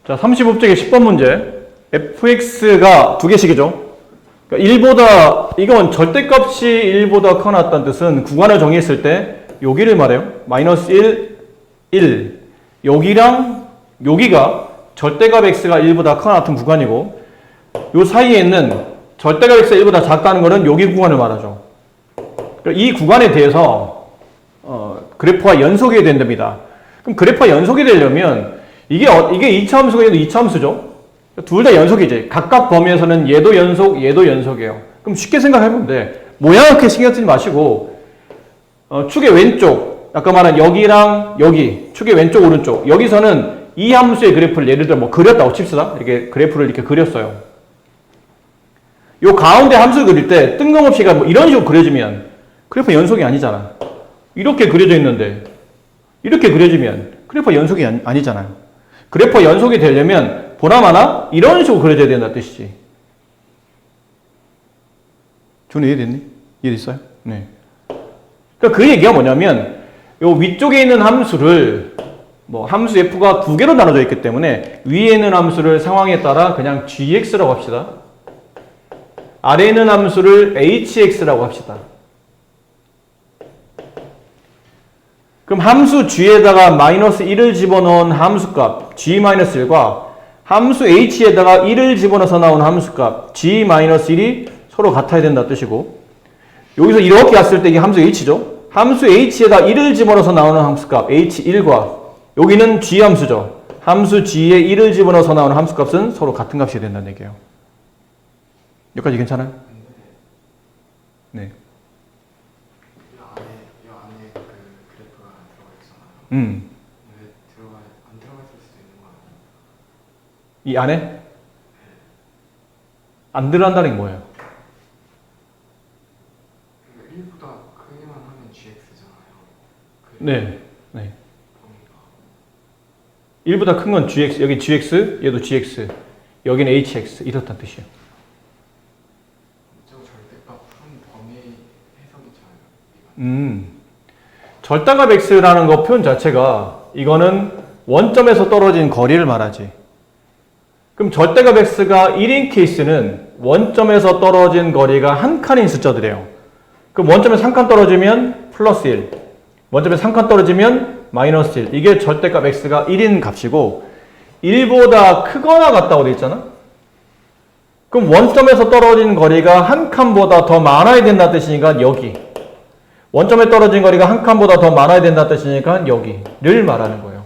자, 35쪽의 10번 문제. fx가 두 개씩이죠. 그러니까 1보다, 이건 절대값이 1보다 커 뜻은 구간을 정의했을 때 여기를 말해요. 마이너스 1, 1. 여기랑 여기가 절대값 x가 1보다 커 구간이고, 요 사이에 있는 절대값 x가 1보다 작다는 거는 여기 구간을 말하죠. 이 구간에 대해서 그래프가 연속이 된답니다. 그럼 그래프가 연속이 되려면 이게 2차 함수가 얘도 2차 함수죠. 둘 다 연속이지. 각각 범위에서는 얘도 연속, 얘도 연속이에요. 그럼 쉽게 생각해보면 돼. 모양 그렇게 신경 쓰지 마시고 축의 왼쪽, 아까 말한 여기랑 여기, 축의 왼쪽, 오른쪽, 여기서는 이 함수의 그래프를 예를 들어 뭐 그렸다고 칩시다. 이렇게 그래프를 이렇게 그렸어요. 요 가운데 함수를 그릴 때 뜬금없이가 뭐 이런 식으로 그려지면 그래프 연속이 아니잖아. 이렇게 그려져 있는데 이렇게 그려지면 그래프 연속이 아니잖아요. 그래프 연속이 되려면 보나마나 이런 식으로 그려져야 된다는 뜻이지. 준이 이해됐니? 이해됐어요? 네. 그러니까 그 얘기가 뭐냐면 요 위쪽에 있는 함수를 뭐 함수 f가 두 개로 나눠져 있기 때문에 위에 있는 함수를 상황에 따라 그냥 gx라고 합시다. 아래에 있는 함수를 hx라고 합시다. 그럼 함수 g에다가 마이너스 1을 집어넣은 함수값 g-1과 함수 h에다가 1을 집어넣어서 나온 함수값 g-1이 서로 같아야 된다는 뜻이고, 여기서 이렇게 갔을 때 이게 함수 h죠. 함수 h에다 1을 집어넣어서 나오는 함수값 h1과 여기는 g 함수죠. 함수 g에 1을 집어넣어서 나오는 함수값은 서로 같은 값이 된다는 얘기예요. 여기까지 괜찮아요? 네. 왜 안 들어갔을 수도 있는 거 아니에요? 이 안에? 네. 안 들어간다는 게 뭐예요? 1보다 크기만 하면 gx잖아요. 네. 네. 1보다 큰 건 gx, 여기 gx, 얘도 gx, 여기는 hx 이렇다는 뜻이에요. 저 절대값 푸는 범위 해석이잖아요. 절대값 x라는 거 표현 자체가 이거는 원점에서 떨어진 거리를 말하지. 그럼 절대값 x가 1인 케이스는 원점에서 떨어진 거리가 한 칸인 숫자들이에요. 그럼 원점에서 한 칸 떨어지면 플러스 1, 원점에서 한 칸 떨어지면 마이너스 1. 이게 절대값 x가 1인 값이고 1보다 크거나 같다고 돼 있잖아. 그럼 원점에서 떨어진 거리가 한 칸보다 더 많아야 된다는 뜻이니까 여기. 원점에 떨어진 거리가 한 칸보다 더 많아야 된다는 뜻이니까 여기를 말하는 거예요.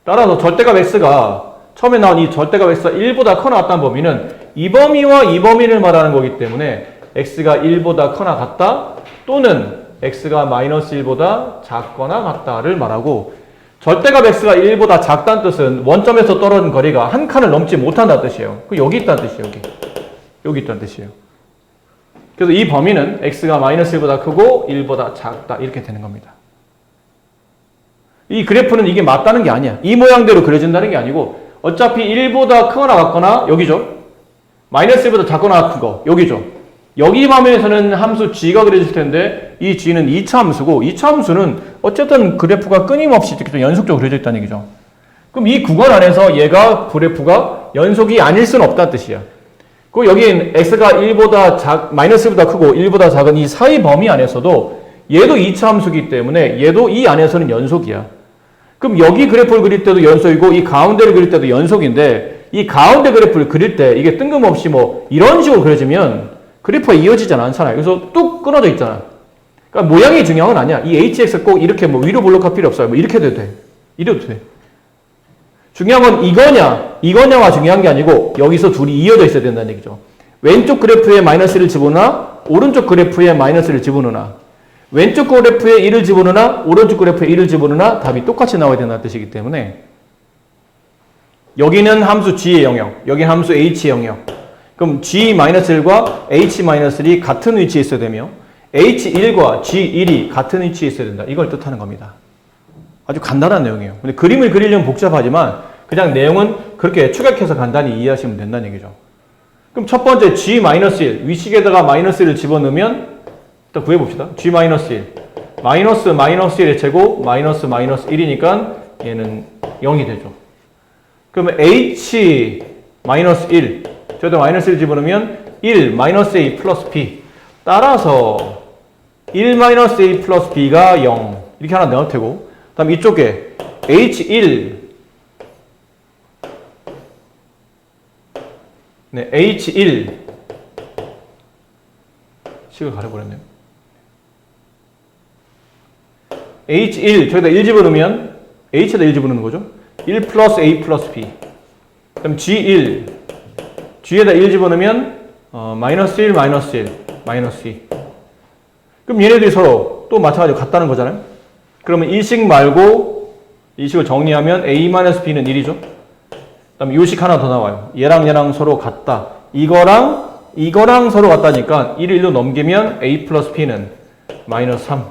따라서 절대값 x가 처음에 나온 이 절대값 x가 1보다 커 나왔다는 범위는 이 범위와 이 범위를 말하는 거기 때문에 x가 1보다 커나 같다 또는 x가 마이너스 1보다 작거나 같다를 말하고, 절대값 x가 1보다 작다는 뜻은 원점에서 떨어진 거리가 한 칸을 넘지 못한다는 뜻이에요. 여기 있다는 뜻이에요. 여기 있다는 뜻이에요. 그래서 이 범위는 x가 마이너스 1보다 크고 1보다 작다 이렇게 되는 겁니다. 이 그래프는 이게 맞다는 게 아니야. 이 모양대로 그려진다는 게 아니고 어차피 1보다 크거나 같거나 여기죠. 마이너스 1보다 작거나 큰 거 여기죠. 여기 화면에서는 함수 g가 그려질 텐데 이 g는 2차 함수고 2차 함수는 어쨌든 그래프가 끊임없이 이렇게 연속적으로 그려져 있다는 얘기죠. 그럼 이 구간 안에서 얘가 그래프가 연속이 아닐 수는 없다는 뜻이야. 그리고 여기는 x가 1보다 마이너스 1보다 크고 1보다 작은 이 사이 범위 안에서도 얘도 2차 함수이기 때문에 얘도 이 안에서는 연속이야. 그럼 여기 그래프를 그릴 때도 연속이고 이 가운데를 그릴 때도 연속인데 이 가운데 그래프를 그릴 때 이게 뜬금없이 뭐 이런 식으로 그려지면 그래프가 이어지지 않잖아요. 그래서 뚝 끊어져 있잖아. 그러니까 모양이 중요한 건 아니야. 이 hx 꼭 이렇게 뭐 위로 볼록할 필요 없어요. 뭐 이렇게 돼도 돼. 이래도 돼. 중요한 건 이거냐가 중요한 게 아니고 여기서 둘이 이어져 있어야 된다는 얘기죠. 왼쪽 그래프에 마이너스를 집어넣으나 오른쪽 그래프에 마이너스를 집어넣으나, 왼쪽 그래프에 1을 집어넣으나 오른쪽 그래프에 1을 집어넣으나 답이 똑같이 나와야 된다는 뜻이기 때문에 여기는 함수 g의 영역, 여기는 함수 h의 영역. 그럼 g-1과 h-1이 같은 위치에 있어야 되며 h1과 g1이 같은 위치에 있어야 된다. 이걸 뜻하는 겁니다. 아주 간단한 내용이에요. 근데 그림을 그리려면 복잡하지만 그냥 내용은 그렇게 추격해서 간단히 이해하시면 된다는 얘기죠. 그럼 첫 번째 g-1 위식에다가 마이너스 1을 집어넣으면 일단 구해봅시다. g-1 마이너스 1의 제곱 마이너스 1이니까 얘는 0이 되죠. 그러면 h 마이너스 1, 저기다 마이너스 1 집어넣으면 1 마이너스 a 플러스 b. 따라서 1 마이너스 a 플러스 b가 0 이렇게 하나 나올 테고, 다음 이쪽에 h1 네, h1 식을 가려버렸네요. h1 저기다 1 집어넣으면 h에다 1 집어넣는 거죠. 1 플러스 a 플러스 b. 그럼 g1 g에다 1 집어넣으면 마이너스 1 마이너스 1 마이너스 2. 그럼 얘네들이 서로 또 마찬가지로 같다는 거잖아요. 그러면 이 식 말고 이 식을 정리하면 a 마이너스 b는 1이죠. 그다음에 이 식 하나 더 나와요. 얘랑 서로 같다. 이거랑 서로 같다니까 1을 1로 넘기면 a 플러스 b는 마이너스 3.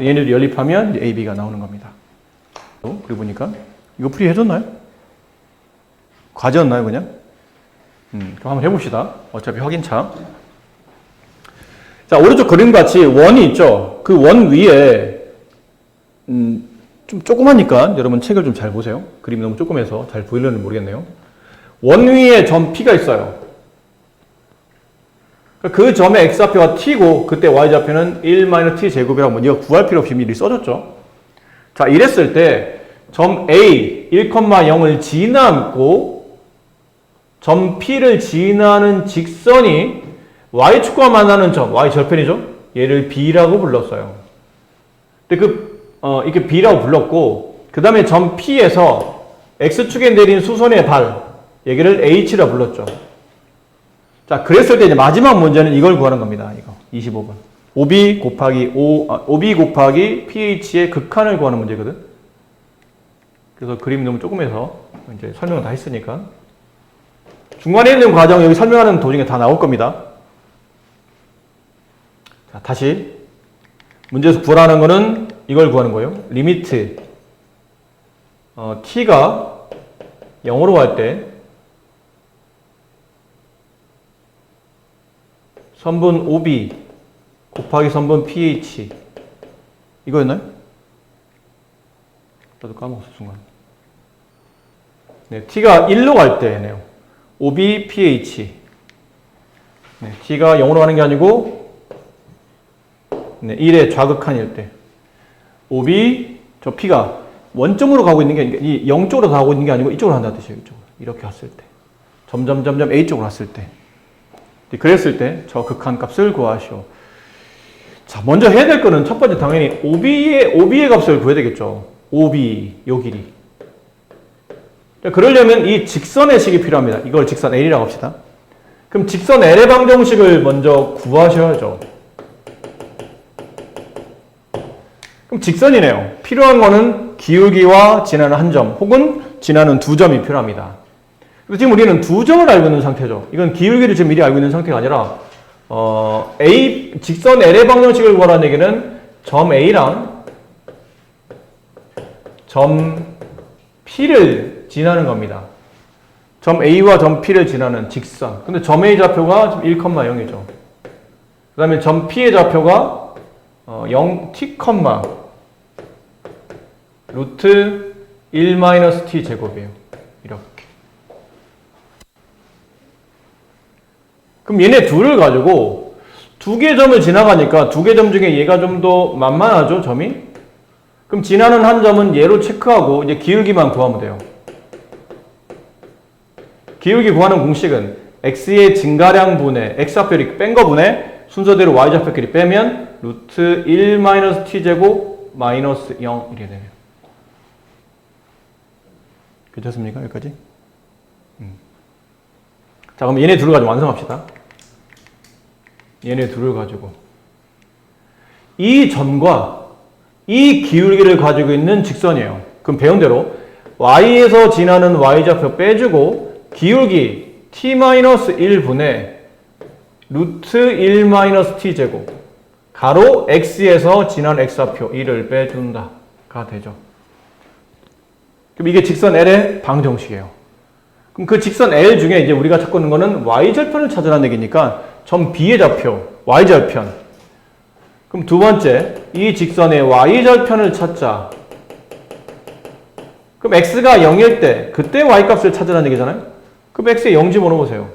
얘네들 연립하면 이제 ab가 나오는 겁니다. 그리고 보니까 이거 풀이 해줬나요? 과제였나요 그냥? 그럼 한번 해봅시다. 어차피 확인차. 자, 오른쪽 그림 같이 원이 있죠. 그 원 위에 좀 조그마니까 여러분 책을 좀 잘 보세요. 그림이 너무 조그매서 잘 보이려는 모르겠네요. 원 위에 점 P가 있어요. 그 점의 x좌표가 t고 그때 y좌표는 1-t 제곱이라고 이거 구할 필요 없이 미리 써줬죠. 자, 이랬을 때 점 A 1,0을 지나고 점 P를 지나는 직선이 y축과 만나는 점, y절편이죠. 얘를 B라고 불렀어요. 근데 이렇게 B라고 불렀고, 그 다음에 점 P에서 X축에 내린 수선의 발, 얘기를 H라 불렀죠. 자, 그랬을 때 이제 마지막 문제는 이걸 구하는 겁니다. 이거 25번. OB 곱하기 PH의 극한을 구하는 문제거든. 그래서 그림이 너무 조금해서 이제 설명을 다 했으니까. 중간에 있는 과정 여기 설명하는 도중에 다 나올 겁니다. 자, 다시 문제에서 구하라는 거는 이걸 구하는 거예요. 리미트 t가 0으로 갈 때 선분 OB 곱하기 선분 PH 이거였나요? 나도 까먹었어 순간. 네, t가 1로 갈 때네요. OB PH. 네, t가 0으로 가는 게 아니고 네, 1의 좌극한일 때 OB 저 P가 원점으로 가고 있는 게 아니라 이 0쪽으로 가고 있는 게 아니고 이쪽으로 한다는 뜻이에요. 이쪽으로. 이렇게 갔을 때 점점 A쪽으로 갔을 때 그랬을 때 저 극한 값을 구하시오. 자, 먼저 해야 될 거는 첫 번째 당연히 OB의 값을 구해야 되겠죠. OB 요 길이. 그러려면 이 직선의 식이 필요합니다. 이걸 직선 L이라고 합시다. 그럼 직선 L의 방정식을 먼저 구하셔야죠. 그럼 직선이네요. 필요한 거는 기울기와 지나는 한 점 혹은 지나는 두 점이 필요합니다. 그래서 지금 우리는 두 점을 알고 있는 상태죠. 이건 기울기를 지금 미리 알고 있는 상태가 아니라 직선 L의 방정식을 구하라는 얘기는 점 A랑 점 P를 지나는 겁니다. 점 A와 점 P를 지나는 직선. 근데 점 A 좌표가 지금 1,0이죠. 그 다음에 점 P의 좌표가 0t, 루트 1-t 제곱이에요. 이렇게. 그럼 얘네 둘을 가지고 두 개 점을 지나가니까 두 개 점 중에 얘가 좀 더 만만하죠, 점이? 그럼 지나는 한 점은 얘로 체크하고 이제 기울기만 구하면 돼요. 기울기 구하는 공식은 x의 증가량분의 x좌표를 뺀 거분의 순서대로 y좌표끼리 빼면 루트 1-t 제곱 마이너스 0 이렇게 되네요. 괜찮습니까? 여기까지? 자, 그럼 얘네 둘을 가지고 완성합시다. 얘네 둘을 가지고 이 점과 이 기울기를 가지고 있는 직선이에요. 그럼 배운 대로 y에서 지나는 y좌표 빼주고 기울기 t-1분의 루트 1-t 제곱 가로 x에서 지난 x좌표 1을 빼준다가 되죠. 그럼 이게 직선 L의 방정식이에요. 그럼 그 직선 L 중에 이제 우리가 찾고 있는 거는 y절편을 찾으라는 얘기니까 점 B의 좌표 y절편. 그럼 두 번째 이 직선의 y절편을 찾자. 그럼 x가 0일 때 그때 y값을 찾으라는 얘기잖아요. 그럼 x에 0 집어넣어보세요.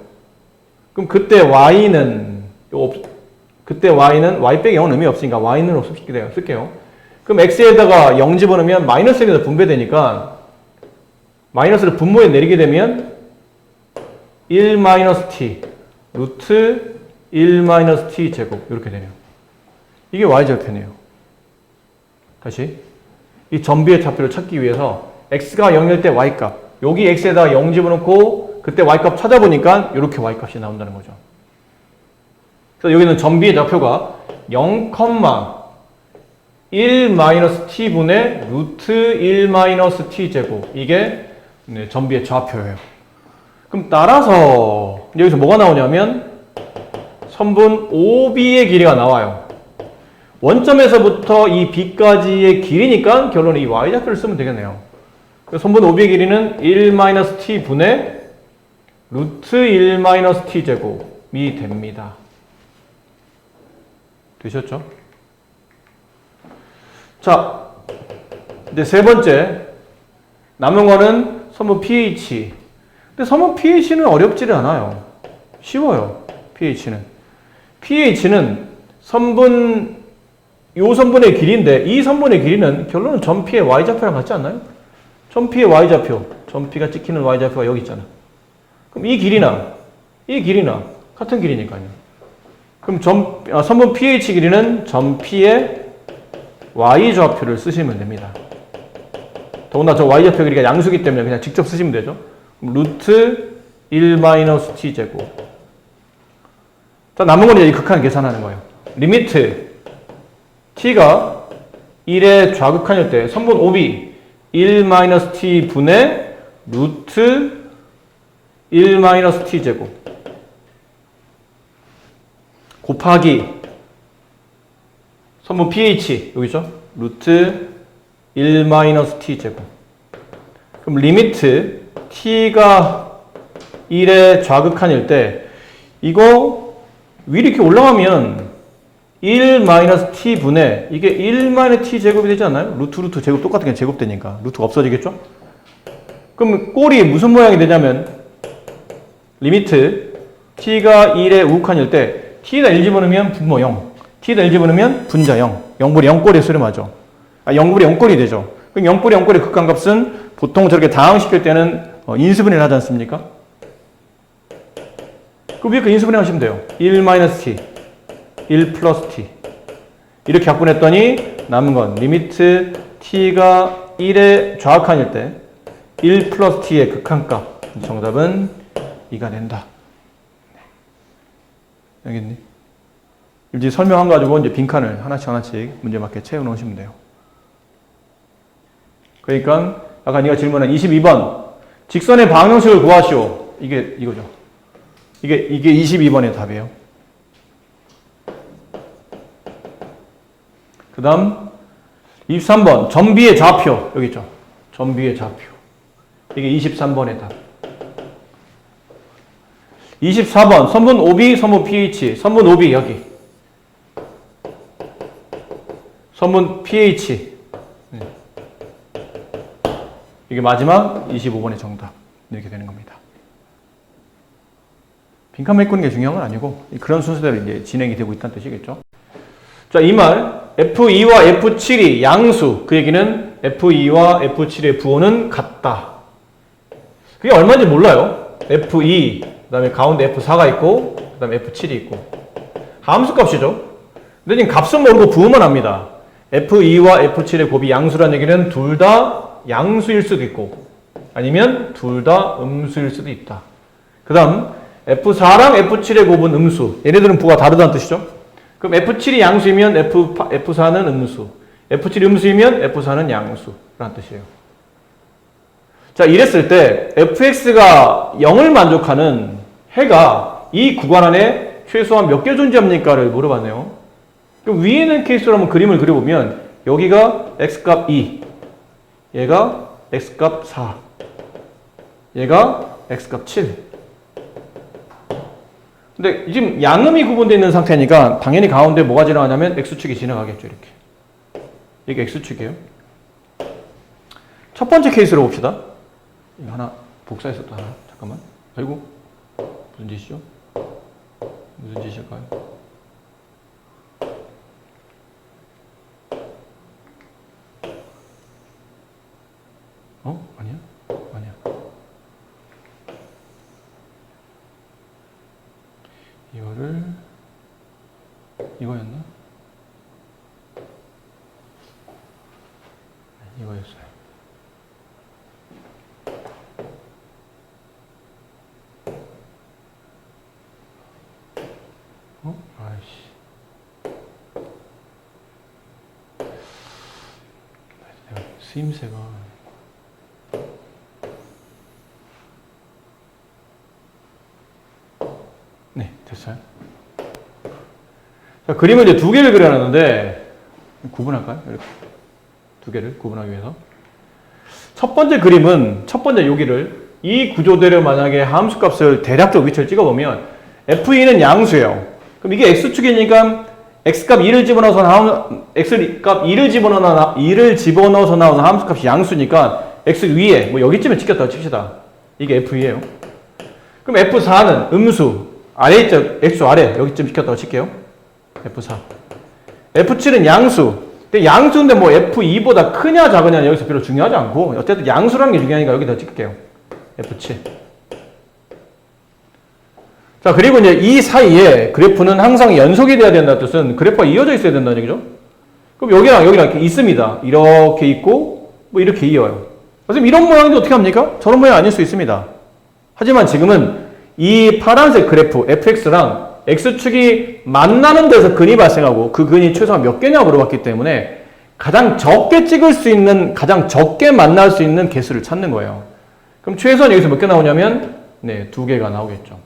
그럼 그때 y는 y 빼기 0은 의미 없으니까 y는 쓸게요. 그럼 x에다가 0 집어넣으면 마이너스 1에서 분배되니까 마이너스를 분모에 내리게 되면 1-t 루트 1-t 제곱 이렇게 되네요. 이게 y절편이에요. 다시 이 전비의 좌표를 찾기 위해서 x가 0일 때 y값 여기 x에다가 0 집어넣고 그때 y값 찾아보니까 이렇게 y값이 나온다는 거죠. 그래서 여기는 전비의 좌표가 0,1-t분의 루트 1-t 제곱 이게 전비의 좌표예요. 그럼 따라서 여기서 뭐가 나오냐면 선분 OB의 길이가 나와요. 원점에서부터 이 B까지의 길이니까 결론은 이 y좌표를 쓰면 되겠네요. 그래서 선분 OB의 길이는 1-t분의 루트 1-t 제곱이 됩니다. 되셨죠? 자, 이제 세 번째 남은 거는 선분 pH. 근데 선분 pH는 어렵지를 않아요. 쉬워요. pH는 선분 요 선분의 길이인데 이 선분의 길이는 결론은 전피의 y좌표랑 같지 않나요? 전피의 y좌표, 전피가 찍히는 y좌표가 여기 있잖아. 그럼 이 길이나 같은 길이니까요. 그럼 선분 pH 길이는 전피의 y좌표를 쓰시면 됩니다. 더구나 저 y좌표 길이가 양수기 때문에 그냥 직접 쓰시면 되죠. 그럼 루트 1-t 제곱. 자, 남은 건 이제 이 극한 계산하는 거예요. 리미트 t가 1에 좌극한일 때 선분 OB 1-t 분의 루트 1-t 제곱 곱하기 선분 pH 여기죠? 루트 1-t 제곱. 그럼 리미트 t가 1에 좌극한일 때 이거 위로 이렇게 올라가면 1-t 분의 이게 1-t 제곱이 되지 않나요? 루트 제곱 똑같은 게 제곱되니까 루트가 없어지겠죠? 그럼 꼴이 무슨 모양이 되냐면 리미트 t가 1에 우극한일 때 t에다 1 집어넣으면 분모 0 t에다 1 집어넣으면 분자 0 0분의 0꼴이 수렴하죠. 0분의 0꼴이 되죠. 그럼 0분의 0꼴의 극한값은 보통 저렇게 다항시킬 때는 인수분해를 하지 않습니까? 그 위에 그 인수분해 하시면 돼요. 1-t 1+t 이렇게 약분했더니 남은 건 리미트 t가 1에 좌극한일 때 1+t의 극한값 정답은 2가 된다. 알겠니? 이제 설명한 가지고 이제 빈칸을 하나씩 문제 맞게 채워 놓으시면 돼요. 그러니까 아까 네가 질문한 22번 직선의 방정식을 구하시오. 이게 이거죠. 이게 22번의 답이에요. 그 다음 23번 전비의 좌표 여기 있죠. 전비의 좌표 이게 23번의 답. 24번 선분 OB 선분 pH 선분 OB 여기 선분 pH 이게 마지막 25번의 정답 이렇게 되는 겁니다. 빈칸 메꾸는 게 중요한 건 아니고 그런 순서대로 이제 진행이 되고 있다는 뜻이겠죠. 자, 이 말 F2와 F7이 양수 그 얘기는 F2와 F7의 부호는 같다. 그게 얼마인지 몰라요. F2 그 다음에 가운데 F4가 있고 그 다음에 F7이 있고 함수 값이죠. 근데 지금 값은 모르고 부호만 합니다. F2와 F7의 곱이 양수라는 얘기는 둘 다 양수일 수도 있고 아니면 둘 다 음수일 수도 있다. 그 다음 F4랑 F7의 곱은 음수 얘네들은 부호가 다르다는 뜻이죠. 그럼 F7이 양수이면 F4는 음수 F7이 음수이면 F4는 양수라는 뜻이에요. 자, 이랬을 때 fx가 0을 만족하는 해가 이 구간 안에 최소한 몇 개 존재합니까를 물어봤네요. 그럼 위에 있는 케이스로 한번 그림을 그려보면 여기가 x값 2 얘가 x값 4 얘가 x값 7 근데 지금 양음이 구분되어 있는 상태니까 당연히 가운데 뭐가 지나가냐면 x축이 지나가겠죠. 이렇게 이게 x축이에요. 첫 첫 번째 케이스로 봅시다. 이거 하나 복사했었다. 잠깐만. 아이고, 무슨 짓이죠? 무슨 짓일까요? 아니야? 아니야. 이거였나? 이거였어요. 아이씨. 내가 쓰임새가. 네, 됐어요. 자, 그림을 이제 두 개를 그려놨는데, 구분할까요? 이렇게. 두 개를 구분하기 위해서. 첫 번째 그림은, 첫 번째 여기를, 이 구조대로 만약에 함수 값을 대략적 위치를 찍어보면, F2는 양수예요. 그럼 이게 X축이니까, X값 2를 집어넣어서 X값 2를 집어넣어서 나오는 함수 값이 양수니까, X 위에, 뭐 여기쯤에 찍혔다고 칩시다. 이게 F2예요. 그럼 F4는 음수, 아래 있죠? X 아래, 여기쯤 찍혔다고 칠게요. F4. F7은 양수. 근데 양수인데 뭐 F2보다 크냐 작으냐 여기서 별로 중요하지 않고 어쨌든 양수라는 게 중요하니까 여기다 찍을게요. F7. 자, 그리고 이제 이 사이에 그래프는 항상 연속이 돼야 된다는 뜻은 그래프가 이어져 있어야 된다는 얘기죠. 그럼 여기랑 이렇게 있습니다. 이렇게 있고 뭐 이렇게 이어요. 선생님 이런 모양인데 어떻게 합니까? 저런 모양 아닐 수 있습니다. 하지만 지금은 이 파란색 그래프 fx랑 x축이 만나는 데서 근이 발생하고 그 근이 최소한 몇 개냐 물어봤기 때문에 가장 적게 찍을 수 있는, 가장 적게 만날 수 있는 개수를 찾는 거예요. 그럼 최소한 여기서 몇 개 나오냐면 네, 2개가 나오겠죠.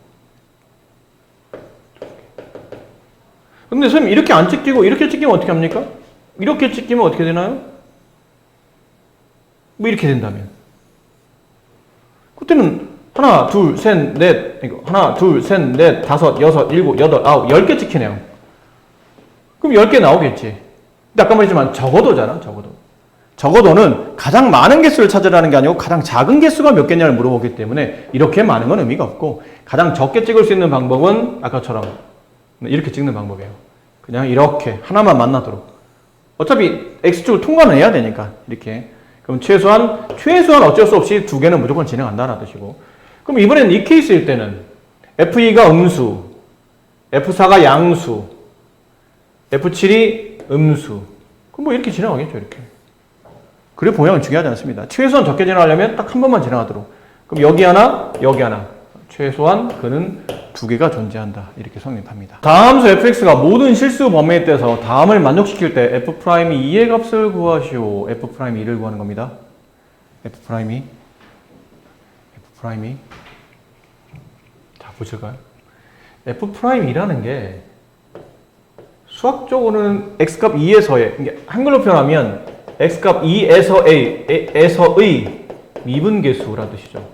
근데 선생님 이렇게 안 찍히고 이렇게 찍히면 어떻게 합니까? 이렇게 찍히면 어떻게 되나요? 뭐 이렇게 된다면 그때는 하나, 둘, 셋, 넷, 이거 하나, 둘, 셋, 넷, 다섯, 여섯, 일곱, 여덟, 아홉, 10개 찍히네요. 그럼 10개 나오겠지. 근데 아까 말했지만 적어도잖아, 적어도. 적어도는 가장 많은 개수를 찾으라는 게 아니고 가장 작은 개수가 몇 개냐를 물어보기 때문에 이렇게 많은 건 의미가 없고 가장 적게 찍을 수 있는 방법은 아까처럼 이렇게 찍는 방법이에요. 그냥 이렇게 하나만 만나도록. 어차피 X축을 통과는 해야 되니까 이렇게. 그럼 최소한 어쩔 수 없이 2개는 무조건 진행한다는 뜻이고. 그럼 이번에는 이 케이스일 때는 F2가 음수, F4가 양수, F7이 음수. 그럼 뭐 이렇게 진행하겠죠, 이렇게. 그래프 모양은 중요하지 않습니다. 최소한 적게 진행하려면 딱 한 번만 진행하도록. 그럼 여기 하나, 여기 하나. 최소한 그는 2개가 존재한다. 이렇게 성립합니다. 다함수 fx가 모든 실수 범위에 떼서 다음을 만족시킬 때 f'2의 값을 구하시오. f'2를 구하는 겁니다. f'2. 자, 보실까요? f'2라는 게 수학적으로는 x값 2에서의, 한글로 표현하면 x값 2에서의 미분계수라는 뜻이죠.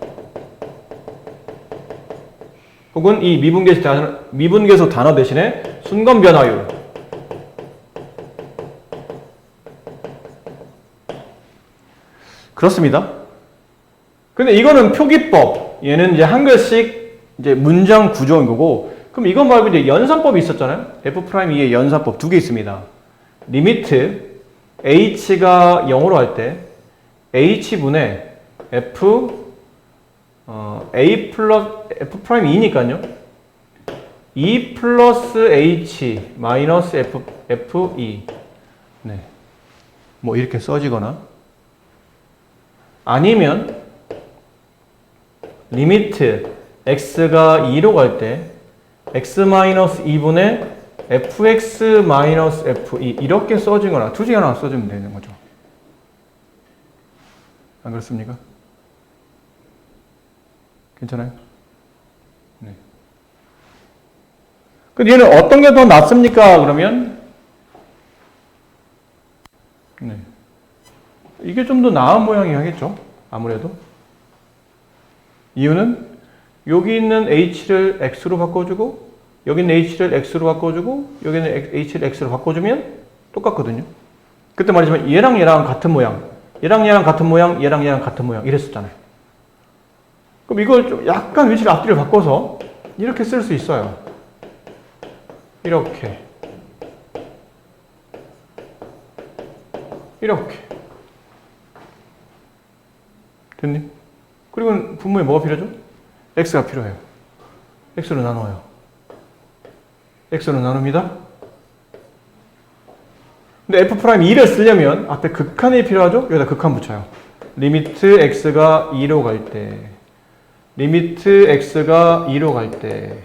혹은 이 미분계수 단어 대신에 순건변화율. 그렇습니다. 근데 이거는 표기법. 얘는 이제 한글식 이제 문장 구조인 거고, 그럼 이거 말고 이제 연산법이 있었잖아요? F'2의 연산법 2개 있습니다. 리미트 h가 0으로 할 때 h분의 a 플러스 F'2니까요. 2 플러스 h 마이너스 F2. 네. 뭐 이렇게 써지거나 아니면 리미트 x가 2로 갈 때 x 마이너스 2분의 fx 마이너스 f2 이렇게 써지거나 둘 중에 하나 써주면 되는 거죠. 안 그렇습니까? 괜찮아요? 네. 근데 얘는 어떤 게 더 낫습니까? 그러면 네. 이게 좀 더 나은 모양이 하겠죠? 아무래도. 이유는 여기 있는 h를 x로 바꿔주고 여기 있는 h를 x로 바꿔주고 여기 있는 h를 x로 바꿔주면 똑같거든요. 그때 말했지만 얘랑 같은 모양. 얘랑 같은 모양, 얘랑 같은 모양 이랬었잖아요. 그럼 이걸 좀 약간 위치를 앞뒤를 바꿔서 이렇게 쓸 수 있어요. 이렇게. 이렇게. 됐니? 그리고 분모에 뭐가 필요하죠? x가 필요해요. x로 나눠요. x로 나눕니다. 근데 f'2를 쓰려면 앞에 극한이 필요하죠? 여기다 극한 붙여요. 리미트 x가 2로 갈 때, 리미트 x가 2로 갈 때.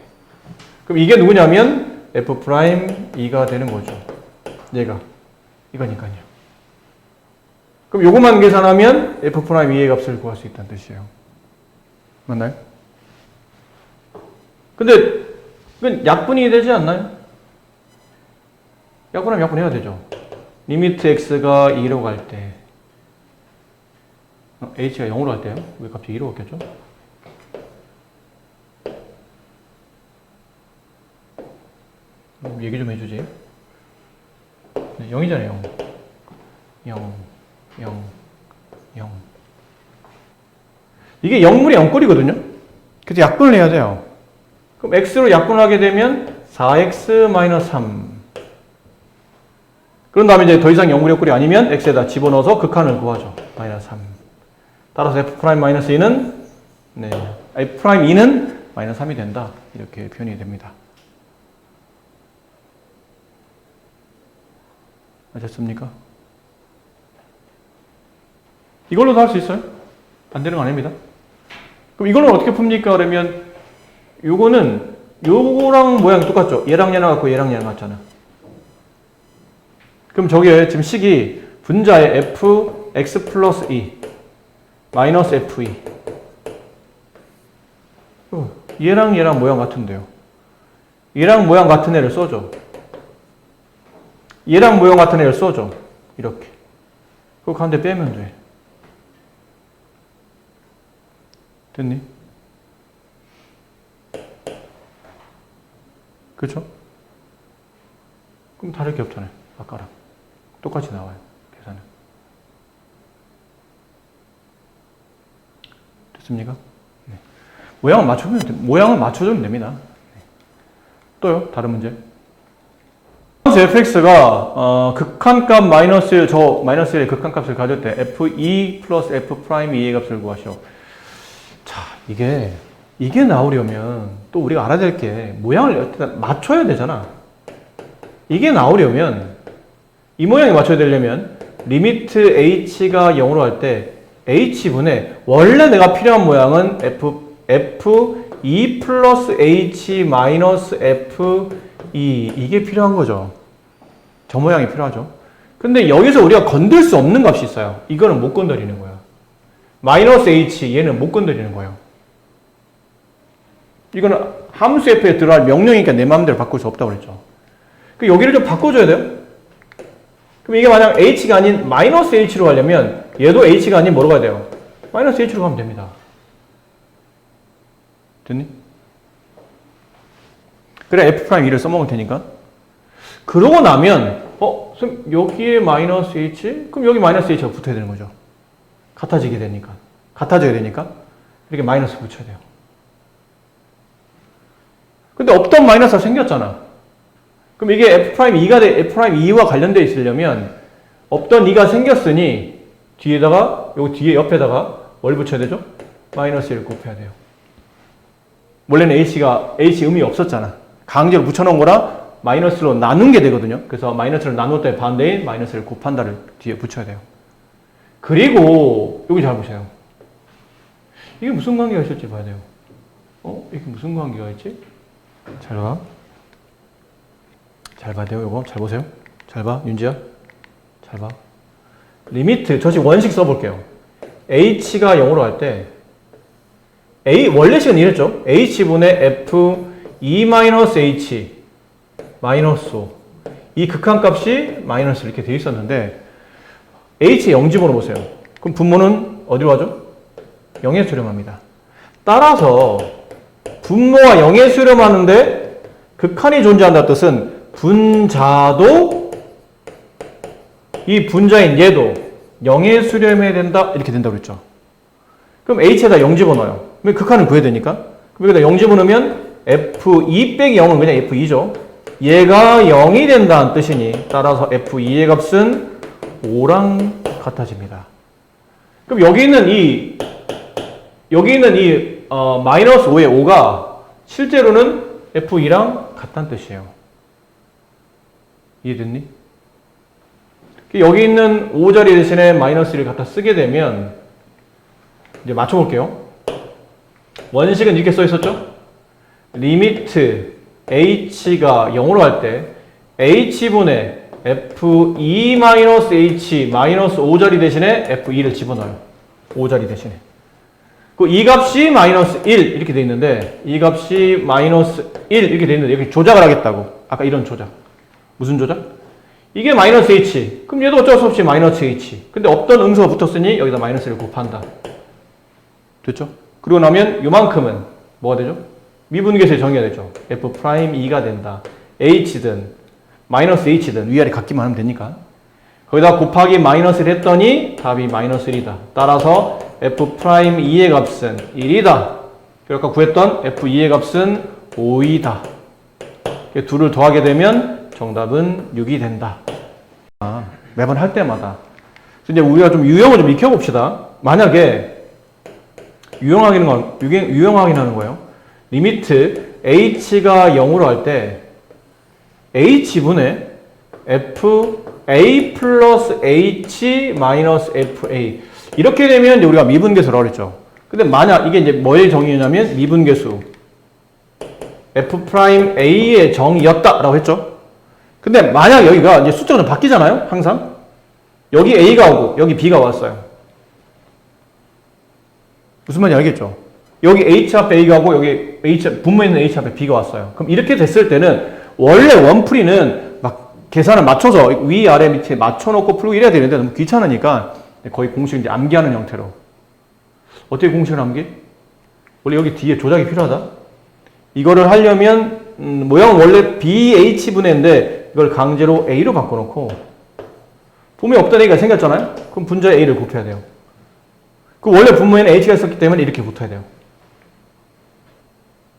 그럼 이게 누구냐면 f'2가 되는 거죠. 얘가. 이거니까요. 그럼 요것만 계산하면 f'2의 값을 구할 수 있다는 뜻이에요. 맞나요? 근데 이건 약분이 되지 않나요? 약분하면 약분해야 되죠. 리미트 x가 2로 갈 때 h가 0으로 갈 때요? 왜 갑자기 2로 갔겠죠? 얘기 좀 해주지. 네, 0이잖아요. 0 이게 0분의 0꼴이거든요. 그래서 약분을 해야 돼요. 그럼 x로 약분하게 되면 4x-3. 그런 다음에 이제 더 이상 0분의 0꼴이 아니면 x에다 집어넣어서 극한을 구하죠. -3. 따라서 f'-2는 네, f'2는 -3이 된다. 이렇게 표현이 됩니다. 아셨습니까? 이걸로도 할 수 있어요? 안 되는 거 아닙니다. 그럼 이걸로 어떻게 풉니까? 그러면 요거는 요거랑 모양이 똑같죠? 얘랑 같고 얘랑 같잖아. 그럼 저게 지금 식이 분자의 f x 플러스 2 마이너스 f2 얘랑 모양 같은데요. 얘랑 모양 같은 애를 써줘. 얘랑 모양 같은 애를 써줘. 이렇게. 그거 가운데 빼면 돼. 됐니? 그렇죠? 그럼 다를 게 없잖아요. 아까랑. 똑같이 나와요. 계산은. 됐습니까? 네. 모양을 맞춰주면 됩니다. 네. 또요? 다른 문제. fx가 극한값 마이너스 1, 저 마이너스 1의 극한값을 가질 때 f2 플러스 f'2의 값을 구하시오. 자, 이게 나오려면 또 우리가 알아야 될 게 모양을 맞춰야 되잖아. 이게 나오려면 이 모양에 맞춰야 되려면 리미트 h가 0으로 할 때 h분의 원래 내가 필요한 모양은 f2 플러스 h 마이너스 f2 이게 필요한 거죠. 저 모양이 필요하죠. 근데 여기서 우리가 건들 수 없는 값이 있어요. 이거는 못 건드리는 거야. 마이너스 h 얘는 못 건드리는 거예요. 이거는 함수 f에 들어갈 명령이니까 내 마음대로 바꿀 수 없다고 그랬죠. 여기를 좀 바꿔줘야 돼요. 그럼 이게 만약 h가 아닌 마이너스 h로 가려면 얘도 h가 아닌 뭐로 가야 돼요? 마이너스 h로 가면 됩니다. 됐니? 그래 f'2를 써먹을 테니까. 그러고 나면 선생님 여기에 마이너스 h? 그럼 여기 마이너스 h가 붙어야 되는 거죠. 같아져야 되니까 이렇게 마이너스 붙여야 돼요. 근데 없던 마이너스가 생겼잖아. 그럼 이게 f'2와 관련되어 있으려면 없던 2가 생겼으니 뒤에다가 여기 뒤에 옆에다가 뭘 붙여야 되죠? 마이너스 1을 곱해야 돼요. 원래는 h 의미 없었잖아. 강제로 붙여놓은 거라 마이너스로 나눈 게 되거든요. 그래서 마이너스를 나눌 때 반대인 마이너스를 곱한다를 뒤에 붙여야 돼요. 그리고 여기 잘 보세요. 이게 무슨 관계가 있을지 봐야 돼요. 이게 무슨 관계가 있지? 잘 봐. 잘 봐야 돼요. 이거 잘 보세요. 잘 봐. 윤지야. 잘 봐. 리미트. 저 지금 원식 써볼게요. h가 0으로 할 때 원래 식은 이랬죠. h분의 f2-h 마이너스 5. 이 극한값이 마이너스 이렇게 되어 있었는데 h에 0 집어넣어보세요. 그럼 분모는 어디로 가죠? 0에 수렴합니다. 따라서 분모와 0에 수렴하는데 극한이 존재한다는 뜻은 분자도 이 분자인 얘도 0에 수렴해야 된다. 이렇게 된다고 그랬죠. 그럼 h에다 0 집어넣어요. 그럼 극한을 구해야 되니까. 그럼 여기다 0 집어넣으면 f2 빼기 0은 그냥 f2죠. 얘가 0이 된다는 뜻이니 따라서 f2의 값은 5랑 같아집니다. 그럼 여기 있는 이 마이너스 5의 5가 실제로는 f2랑 같다는 뜻이에요. 이해됐니? 여기 있는 5자리 대신에 마이너스 1을 갖다 쓰게 되면 이제 맞춰볼게요. 원식은 이렇게 써 있었죠? 리미트 h가 0으로 할 때 h분의 f2-h 마이너스 5자리 대신에 f2를 집어넣어요. 5자리 대신에. 이 값이 마이너스 1 이렇게 돼 있는데 이 값이 마이너스 1 이렇게 돼 있는데 여기 조작을 하겠다고. 아까 이런 조작. 무슨 조작? 이게 마이너스 h. 그럼 얘도 어쩔 수 없이 마이너스 h. 근데 없던 음수가 붙었으니 여기다 마이너스를 곱한다. 됐죠? 그리고 나면 요만큼은 뭐가 되죠? 미분계수의 정의가 되죠. f'2가 된다. h든 마이너스 h든 위아래 같기만 하면 되니까. 거기다 곱하기 마이너스를 했더니 답이 마이너스 1이다. 따라서 f'2의 값은 1이다. 그러니까 구했던 f2의 값은 5이다. 둘을 더하게 되면 정답은 6이 된다. 매번 할 때마다. 이제 우리가 좀 유형을 좀 익혀봅시다. 만약에 유형확인하는 거예요. 리미트 h가 0으로 할 때 h분의 fa 플러스 h 마이너스 fa 이렇게 되면 이제 우리가 미분계수라고 그랬죠. 근데 만약 이게 이제 뭐의 정의냐면 미분계수 f'a의 정의였다라고 했죠. 근데 만약 여기가 이제 숫자가 좀 바뀌잖아요. 항상 여기 a가 오고 여기 b가 왔어요. 무슨 말인지 알겠죠? 여기 h 앞에 a가 오고 여기 분모에 있는 h 앞에 b가 왔어요. 그럼 이렇게 됐을 때는 원래 원풀이는 막 계산을 맞춰서 위 아래 밑에 맞춰놓고 풀고 이래야 되는데 너무 귀찮으니까 거의 공식을 이제 암기하는 형태로. 어떻게 공식을 암기? 원래 여기 뒤에 조작이 필요하다. 이거를 하려면 모양은 원래 BH분해인데 이걸 강제로 A로 바꿔놓고 분모에 없던 A가 생겼잖아요. 그럼 분자에 A를 곱해야 돼요. 그 원래 분모에는 H가 있었기 때문에 이렇게 붙어야 돼요.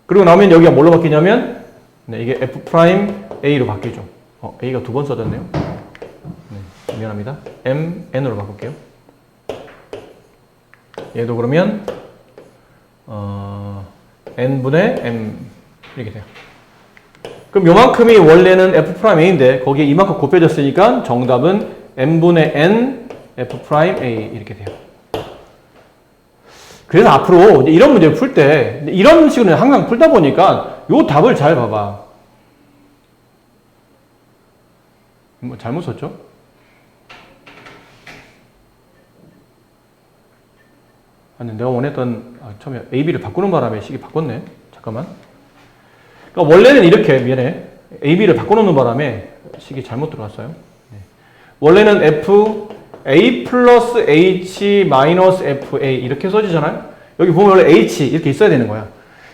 그리고 나면 여기가 뭘로 바뀌냐면 이게 F'A로 바뀌죠. A가 두 번 써졌네요. 네, 미안합니다. N으로 바꿀게요. 얘도 그러면 N분의 M 이렇게 돼요. 그럼 요만큼이 원래는 F'A인데 거기에 이만큼 곱해졌으니까 정답은 N분의 N F'A 이렇게 돼요. 그래서 앞으로 이런 문제를 풀 때 이런 식으로 항상 풀다 보니까 요 답을 잘 봐봐. 뭐 잘못 썼죠? 아니 내가 원했던 처음에 A, B를 바꾸는 바람에 식이 바꿨네. 잠깐만. 그러니까 원래는 이렇게 미안해. A, B를 바꿔놓는 바람에 식이 잘못 들어갔어요. 네. 원래는 A 플러스 H 마이너스 FA 이렇게 써지잖아요. 여기 보면 원래 H 이렇게 있어야 되는 거야.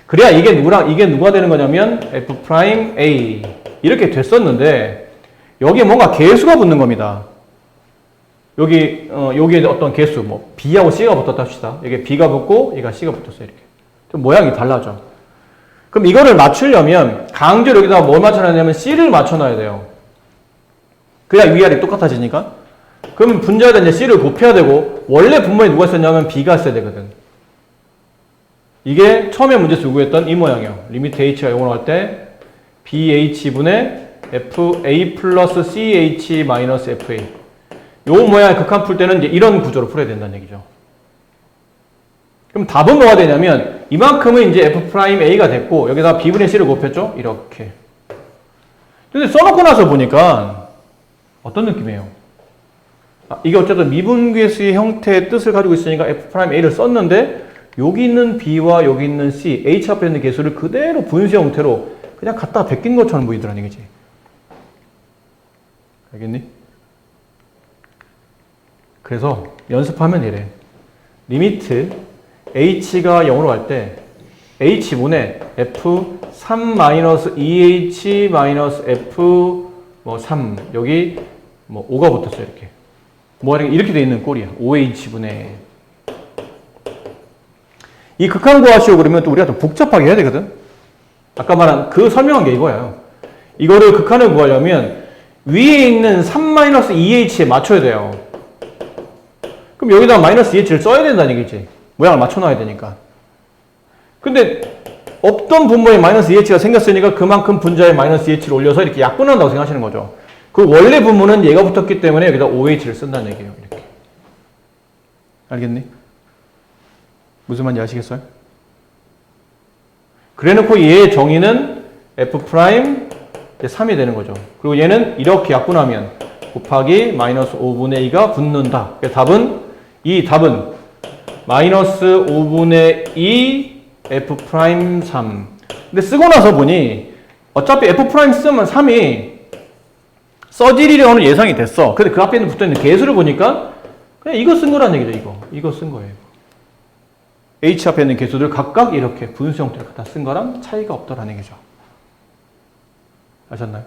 그래야 이게 누가 되는 거냐면 F'A 이렇게 됐었는데 여기에 뭔가 개수가 붙는 겁니다. 여기에 어떤 개수, 뭐 B하고 C가 붙었다 합시다. 여기에 B가 붙고 얘가 C가 붙었어요. 이렇게. 좀 모양이 달라져. 그럼 이거를 맞추려면 강제로 여기다가 뭘 맞춰놔야냐면 C를 맞춰놔야 돼요. 그래야 위아래 똑같아지니까. 그럼 분자에다 이제 C를 곱해야 되고 원래 분모에 누가 있었냐면 B가 있어야 되거든. 이게 처음에 문제에서 요구했던 이 모양이에요. 리미트 H가 0으로 할 때 BH분의 FA 플러스 CH 마이너스 FA 요 모양의 극한 풀 때는 이제 이런 구조로 풀어야 된다는 얘기죠. 그럼 답은 뭐가 되냐면 이만큼은 이제 F'A가 됐고 여기다 B분의 C를 곱했죠? 이렇게. 근데 써놓고 나서 보니까 어떤 느낌이에요? 이게 어쨌든 미분계수의 형태의 뜻을 가지고 있으니까 F'A를 썼는데 여기 있는 B와 여기 있는 C, H 앞에 있는 개수를 그대로 분수 형태로 그냥 갖다 베낀 것처럼 보이더라는 얘기지. 알겠니? 그래서 연습하면 이래. 리미트 H가 0으로 갈 때 H분의 F3-2H-F3 여기 5가 붙었어요. 이렇게 뭐 이렇게 돼 있는 꼴이야. OH분의 이 극한 구하시오 그러면 또 우리가 좀 복잡하게 해야 되거든. 아까 말한 그 설명한 게 이거예요. 이거를 극한을 구하려면 위에 있는 3-2h에 맞춰야 돼요. 그럼 여기다 마이너스 2h를 써야 된다는 얘기지. 모양을 맞춰놔야 되니까. 근데 없던 분모에 마이너스 2h가 생겼으니까 그만큼 분자에 마이너스 2h를 올려서 이렇게 약분한다고 생각하시는 거죠. 그 원래 분모는 얘가 붙었기 때문에 여기다 OH를 쓴다는 얘기예요. 이렇게. 알겠니? 무슨 말인지 아시겠어요? 그래놓고 얘의 정의는 F' 3이 되는 거죠. 그리고 얘는 이렇게 약분하면 곱하기 마이너스 5분의 2가 붙는다. 답은 마이너스 5분의 2 F' 3. 근데 쓰고 나서 보니 어차피 F' 쓰면 3이 써지리려는 예상이 됐어. 근데 그 앞에 붙어있는 개수를 보니까 그냥 이거 쓴 거란 얘기죠. 이거 쓴 거예요. H 앞에 있는 개수들 각각 이렇게 분수 형태를 갖다 쓴 거랑 차이가 없더라는 얘기죠. 아셨나요?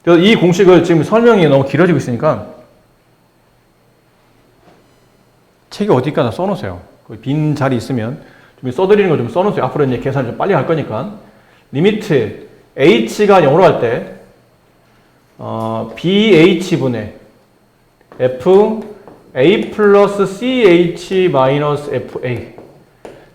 그래서 이 공식을 지금 설명이 너무 길어지고 있으니까 책에 어디까지 써놓으세요. 빈 자리 있으면 좀 써드리는 거 좀 써놓으세요. 앞으로 이제 계산을 좀 빨리 할 거니까. 리미트 h가 0으로 할 때 bh분의 f a 플러스 ch 마이너스 fa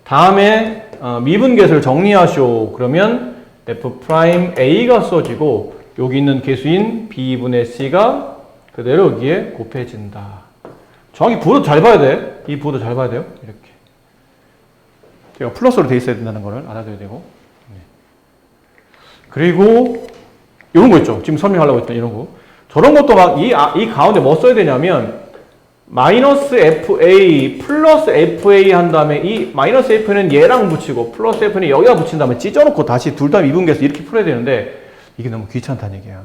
다음에 미분계수를 정리하시오. 그러면 f'a가 써지고 여기 있는 개수인 b분의 c가 그대로 여기에 곱해진다. 정확히 부호도 잘 봐야 돼. 이 부호도 잘 봐야 돼요. 이렇게. 제가 플러스로 돼 있어야 된다는 거를 알아둬야 되고. 그리고 이런 거 있죠. 지금 설명하려고 했던 이런 거. 저런 것도 막 이 가운데 뭐 써야 되냐면 마이너스 FA 플러스 FA 한 다음에 이 마이너스 FA는 얘랑 붙이고 플러스 FA는 여기다 붙인 다음에 찢어놓고 다시 둘 다 미분계해서 이렇게 풀어야 되는데 이게 너무 귀찮다는 얘기야.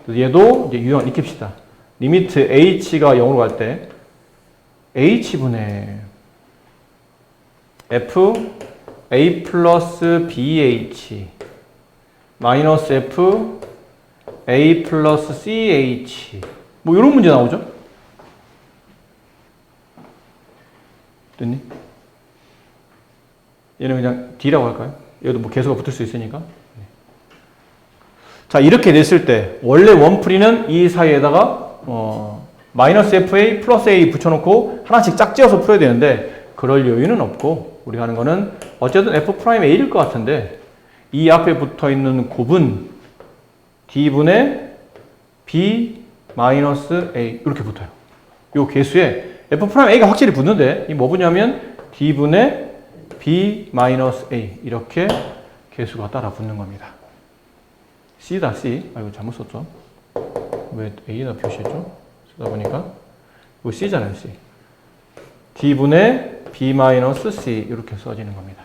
그래서 얘도 이제 유형 익힙시다. 리미트 h가 0으로 갈 때 h분의 f a 플러스 bh 마이너스 f a 플러스 ch 뭐 이런 문제 나오죠? 됐니? 얘는 그냥 D라고 할까요? 얘도 뭐 개수가 붙을 수 있으니까. 자, 이렇게 됐을 때 원래 원풀이는 이 사이에다가 마이너스 FA 플러스 A 붙여놓고 하나씩 짝지어서 풀어야 되는데 그럴 여유는 없고 우리가 하는 거는 어쨌든 F'A일 것 같은데 이 앞에 붙어있는 곱은 D분의 B 마이너스 A 이렇게 붙어요. 이 개수에 F'A가 확실히 붙는데 이 뭐 붙냐면 D분의 B 마이너스 A 이렇게 개수가 따라 붙는 겁니다. C다 C. 아 이거 잘못 썼죠. 왜 A에다 표시했죠? 쓰다 보니까 이거 C잖아요. C. D분의 B 마이너스 C 이렇게 써지는 겁니다.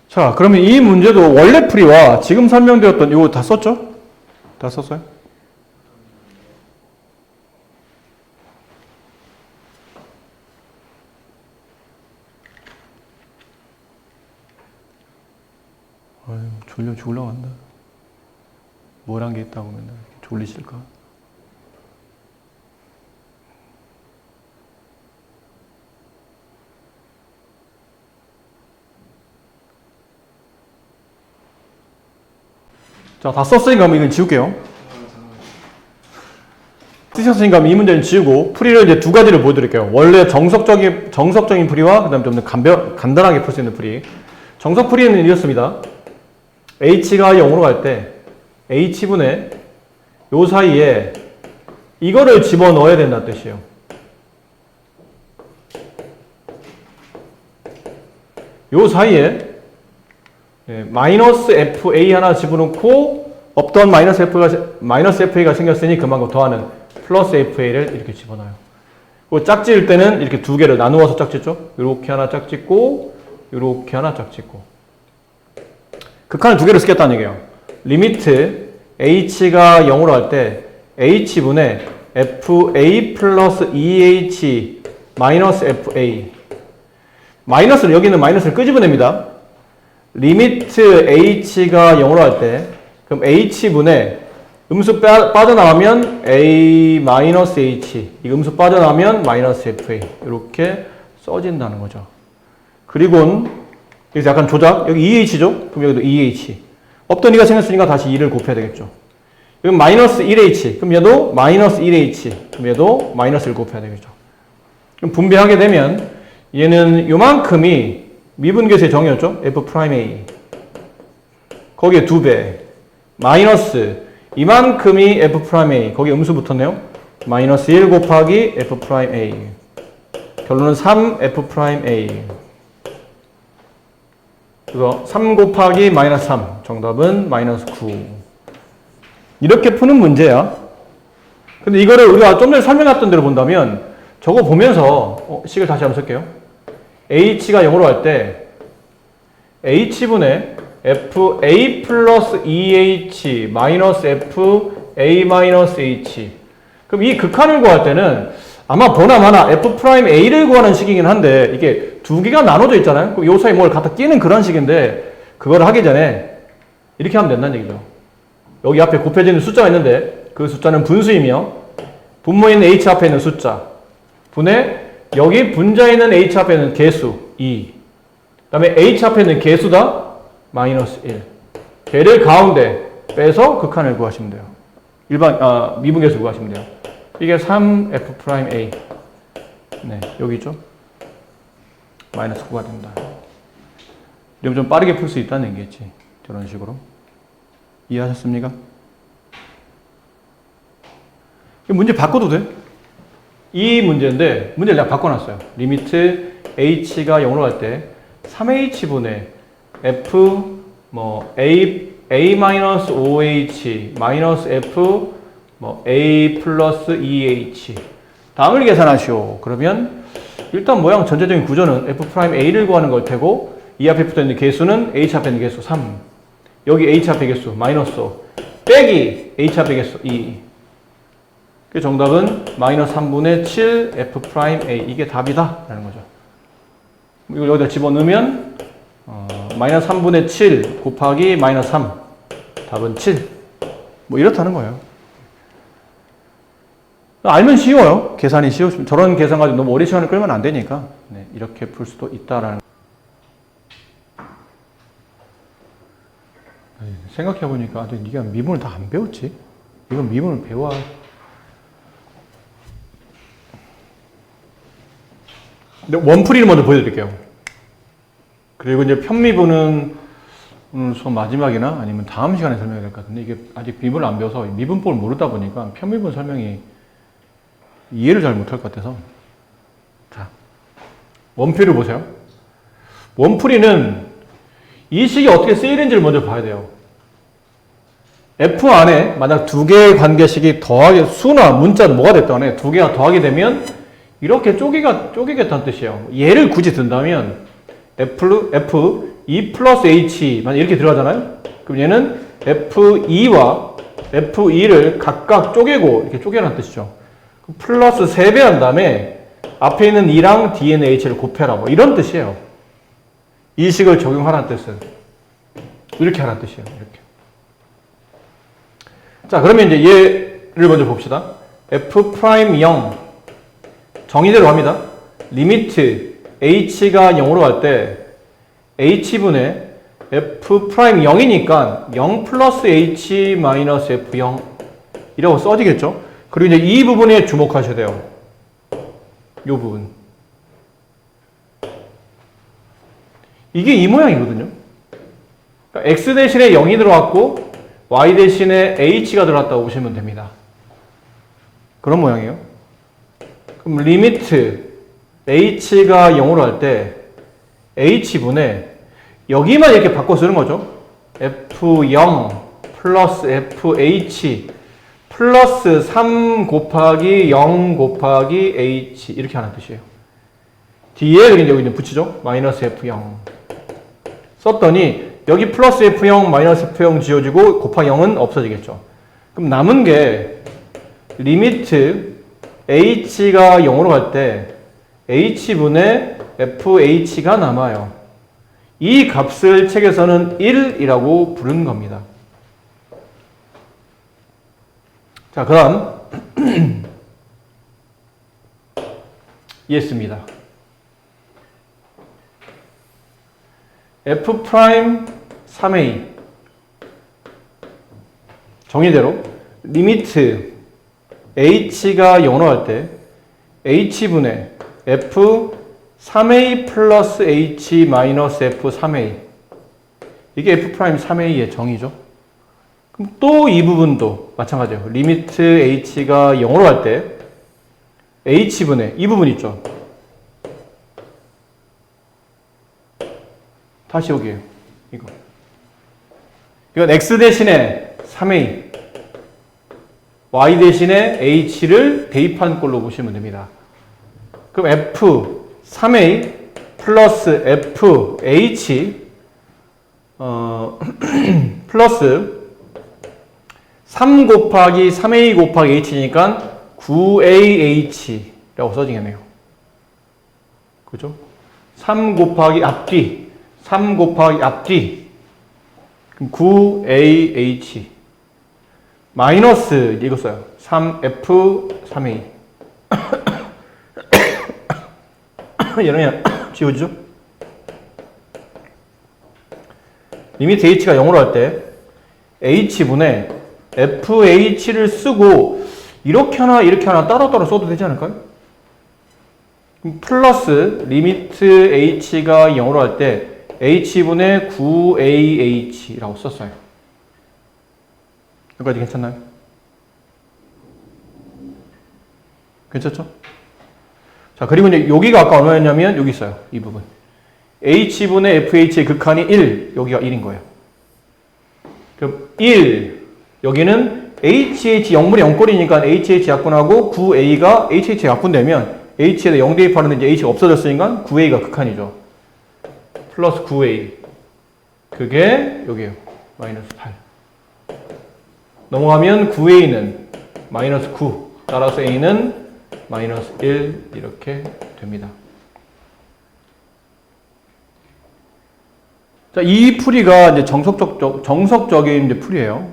자, 그러면 이 문제도 원래 풀이와 지금 설명되었던 이거 다 썼죠? 다 썼어요? 아유, 졸려 죽으려고 한다. 뭘 한 게 있다고 맨날 졸리실까? 자, 다 썼으니까 이건 지울게요. 쓰셨으니까 이 문제는 지우고 풀이를 이제 두 가지를 보여드릴게요. 원래 정석적인 풀이와 그다음에 좀 간단하게 풀 수 있는 풀이. 정석 풀이는 이렇습니다. h가 0으로 갈 때 h분의 요 사이에 이거를 집어넣어야 된다는 뜻이에요. 요 사이에 마이너스 FA 하나 집어넣고 없던 마이너스 FA가 생겼으니 그만큼 더하는 플러스 FA를 이렇게 집어넣어요. 그리고 짝지을 때는 이렇게 두 개를 나누어서 짝짓죠. 이렇게 하나 짝짓고 이렇게 하나 짝짓고 극한을 두 개를 쓰겠다는 얘기예요. 리미트 h가 0으로 할 때 h분의 fa 플러스 2h 마이너스 fa 마이너스를 여기 있는 마이너스를 끄집어냅니다. 리미트 h가 0으로 할 때 그럼 h분의 음수 빠져나가면 a 마이너스 h 이 음수 빠져나가면 마이너스 fa 이렇게 써진다는 거죠. 그리고 여기서 약간 조작 여기 2h죠? 그럼 여기도 2h 없던 2가 생겼으니까 다시 2를 곱해야 되겠죠. 여기 마이너스 1h 그럼 얘도 마이너스 1h 그럼 얘도 마이너스를 곱해야 되겠죠. 그럼 분배하게 되면 얘는 요만큼이 미분계수의 정의였죠. f'A 거기에 2배 마이너스 이만큼이 f'A 거기에 음수 붙었네요. 마이너스 1 곱하기 f'A 결론은 3f'A 그래서 3 곱하기 마이너스 3 정답은 마이너스 9 이렇게 푸는 문제야. 근데 이거를 우리가 좀 전에 설명했던 대로 본다면 저거 보면서 식을 다시 한번 쓸게요. h가 0으로 할 때 h분의 fa 플러스 2h 마이너스 fa 마이너스 h 그럼 이 극한을 구할 때는 아마 보나마나 f'A를 구하는 식이긴 한데 이게 두 개가 나눠져 있잖아요. 그럼 요 사이에 뭘 갖다 끼는 그런 식인데 그걸 하기 전에 이렇게 하면 된다는 얘기죠. 여기 앞에 곱해지는 숫자가 있는데 그 숫자는 분수이며 분모에 있는 h 앞에 있는 숫자 분의 여기 분자에 있는 h 앞에 있는 개수 2 그 다음에 h 앞에 있는 개수다 마이너스 1 걔를 가운데 빼서 극한을 구하시면 돼요. 미분계수 구하시면 돼요. 이게 3f'A 네 여기 있죠. 마이너스 9가 된다. 이러면 좀 빠르게 풀 수 있다는 얘기겠지. 저런 식으로 이해하셨습니까? 문제 바꿔도 돼. 이 문제인데 문제를 내가 바꿔놨어요. 리미트 h가 0으로 갈 때 3h분의 f a 마이너스 5h 마이너스 f a 플러스 2h 다음을 계산하시오. 그러면 일단 모양 전체적인 구조는 f'A를 구하는 걸 테고 이 앞에 붙어있는 개수는 h 앞에 있는 개수 3 여기 h 앞에 개수 마이너스 5 빼기 h 앞에 개수 2 그 정답은 마이너스 3분의 7 f'A 이게 답이다 라는 거죠. 이걸 여기다 집어넣으면 마이너스 3분의 7 곱하기 마이너스 3 답은 7 이렇다는 거예요. 알면 쉬워요. 계산이 쉬우시면 저런 계산 가지고 너무 오래 시간을 끌면 안 되니까 네, 이렇게 풀 수도 있다라는 생각해보니까 네가 미분을 다 안 배웠지? 이건 미분을 배워야 근데 원풀이를 먼저 보여드릴게요. 그리고 이제 편미분은 수업 마지막이나 아니면 다음 시간에 설명해야 될 것 같은데 이게 아직 미분을 안 배워서 미분법을 모르다 보니까 편미분 설명이 이해를 잘 못할 것 같아서 자 원풀이를 보세요. 원풀이는 이 식이 어떻게 쓰이는지를 먼저 봐야 돼요. F 안에 만약 두 개의 관계식이 더하게 수나 문자는 뭐가 됐든 간에 두 개가 더하게 되면 이렇게 쪼개겠다는 뜻이에요. 얘를 굳이 든다면 F E 플러스 H 만약 이렇게 들어가잖아요. 그럼 얘는 F2와 F2를 각각 쪼개고 이렇게 쪼개라는 뜻이죠. 플러스 3배 한 다음에 앞에 있는 2랑 뒤에 있는 H를 곱해라 이런 뜻이에요. 이 식을 적용하라는 뜻은 이렇게 하라는 뜻이에요. 이렇게. 자 그러면 이제 얘를 먼저 봅시다. F'0 정의대로 합니다. 리미트 h가 0으로 갈 때 h분의 f'0이니까 0 플러스 h 마이너스 f0 이라고 써지겠죠. 그리고 이제 이 부분에 주목하셔야 돼요. 이 부분. 이게 이 모양이거든요. 그러니까 x 대신에 0이 들어왔고 y 대신에 h가 들어왔다고 보시면 됩니다. 그런 모양이에요. 그럼 리미트 h가 0으로 할 때 h분의 여기만 이렇게 바꿔 쓰는 거죠. f0 플러스 fh 플러스 3 곱하기 0 곱하기 h 이렇게 하는 뜻이에요. 뒤에 여기 이제 붙이죠. 마이너스 f0 썼더니 여기 플러스 F0, 마이너스 F0 지워지고 곱하기 0은 없어지겠죠. 그럼 남은 게 리미트 h가 0으로 갈 때 h분의 fh가 남아요. 이 값을 책에서는 1이라고 부르는 겁니다. 자, 그 다음 이해했습니다. f 프라임 3a 정의대로 리미트 h가 0으로 갈 때 h분의 f 3a 플러스 h 마이너스 f 3a 이게 f 프라임 3a의 정의죠. 그럼 또 이 부분도 마찬가지예요. 리미트 h가 0으로 갈 때 h분의 이 부분 있죠. 다시 여기에요. 이건 x 대신에 3a, y 대신에 h를 대입한 꼴로 보시면 됩니다. 그럼 f 3a 플러스 fh 플러스 3 곱하기 3a 곱하기 h니까 9ah라고 써지겠네요. 그죠? 3 곱하기 앞뒤 3 곱하기 앞뒤 그럼 9ah 마이너스 이거 써요. 3f 3a 이러면 지워지죠? 리미트 h가 0으로 할 때 h분의 fh를 쓰고 이렇게 하나 이렇게 하나 따로따로 써도 되지 않을까요? 플러스 리미트 h가 0으로 할 때 h분의 9ah라고 썼어요. 여기까지 괜찮나요? 괜찮죠? 자, 그리고 이제 여기가 아까 얼마였냐면 여기 있어요. 이 부분. h분의 fh의 극한이 1, 여기가 1인 거예요. 그럼 1, 여기는 hh 0분의 0꼴이니까 hh 약분하고 9a가 hh 약분되면 h에다 0 대입하는데 이제 h가 없어졌으니까 9a가 극한이죠. 플러스 9a. 그게 여기에요. 마이너스 8. 넘어가면 9a는 마이너스 9. 따라서 a는 마이너스 1 이렇게 됩니다. 자, 이 풀이가 이제 정석적인 이제 풀이에요.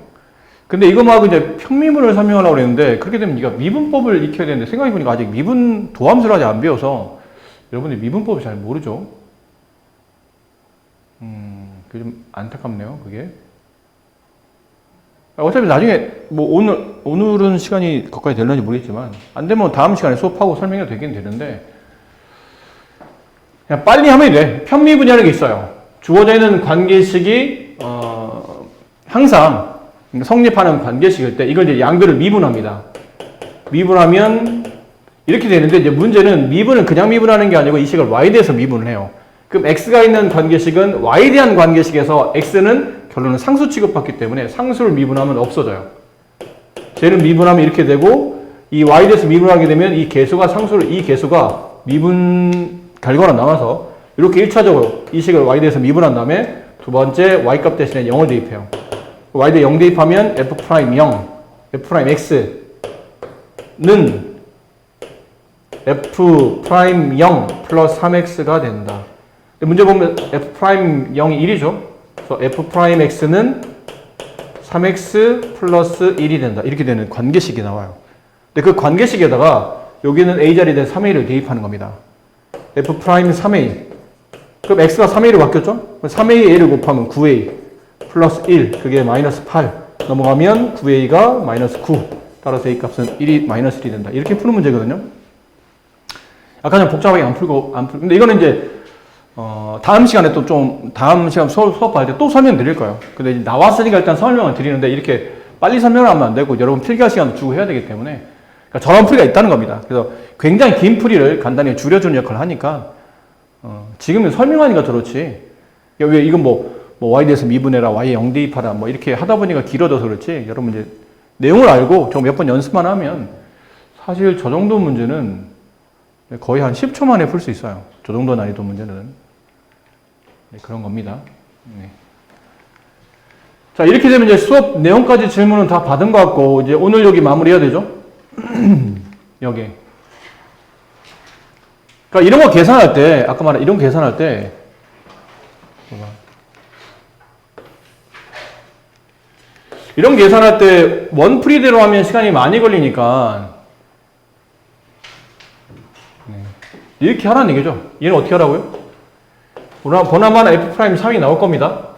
근데 이거 막 이제 평미분을 설명하려고 그랬는데 그렇게 되면 네가 미분법을 익혀야 되는데 생각해보니까 아직 미분 도함수를 아직 안 배워서 여러분들이 미분법을 잘 모르죠. 그게 좀 안타깝네요, 그게. 어차피 나중에 뭐 오늘은 시간이 거기까지 될는지 모르겠지만 안 되면 다음 시간에 수업하고 설명해도 되긴 되는데 그냥 빨리 하면 돼. 편미분이라는 게 있어요. 주어져 있는 관계식이 항상 성립하는 관계식일 때 이걸 이제 양들을 미분합니다. 미분하면 이렇게 되는데 이제 문제는 미분은 그냥 미분하는 게 아니고 이 식을 y에 대해서 미분을 해요. 그럼 x가 있는 관계식은 y에 대한 관계식에서 x는 결론은 상수 취급받기 때문에 상수를 미분하면 없어져요. 쟤는 미분하면 이렇게 되고 이 y에 대해서 미분하게 되면 이 개수가 미분 결과로 나와서 이렇게 1차적으로 이 식을 y에 대해서 미분한 다음에 두 번째 y값 대신에 0을 대입해요. y에 대해 0 대입하면 f'0, f'x는 f'0 플러스 3x가 된다. 문제 보면 f'0이 1이죠. 그래서 f'x는 3x 플러스 1이 된다. 이렇게 되는 관계식이 나와요. 근데 그 관계식에다가 여기는 a 자리에 대해 3a를 대입하는 겁니다. f'3a. 그럼 x가 3a로 바뀌었죠? 3a에 a를 곱하면 9a 플러스 1. 그게 마이너스 8. 넘어가면 9a가 마이너스 9. 따라서 a 값은 1이 마이너스 1이 된다. 이렇게 푸는 문제거든요. 약간 좀 복잡하게 안 풀고. 근데 이거는 이제 다음 시간에 다음 시간 수업할 때 또 설명 드릴 거예요. 근데 이제 나왔으니까 일단 설명을 드리는데 이렇게 빨리 설명을 하면 안 되고 여러분 필기할 시간도 주고 해야 되기 때문에 그러니까 저런 풀이가 있다는 겁니다. 그래서 굉장히 긴 풀이를 간단히 줄여주는 역할을 하니까 지금은 설명하니까 그렇지. 왜 이건 뭐 y에 대해서 미분해라, y에 0 대입하라 뭐 이렇게 하다 보니까 길어져서 그렇지. 여러분 이제 내용을 알고 좀 몇 번 연습만 하면 사실 저 정도 문제는 거의 한 10초 만에 풀 수 있어요. 저 정도 난이도 문제는. 네, 그런 겁니다. 네. 자, 이렇게 되면 이제 수업 내용까지 질문은 다 받은 것 같고, 이제 오늘 여기 마무리해야 되죠? 여기. 그러니까 이런 거 계산할 때, 아까 말한 이런 거 계산할 때, 이런 계산할 때 원프리대로 하면 시간이 많이 걸리니까 이렇게 하라는 얘기죠. 얘는 어떻게 하라고요? 보나마나 F'3이 나올 겁니다.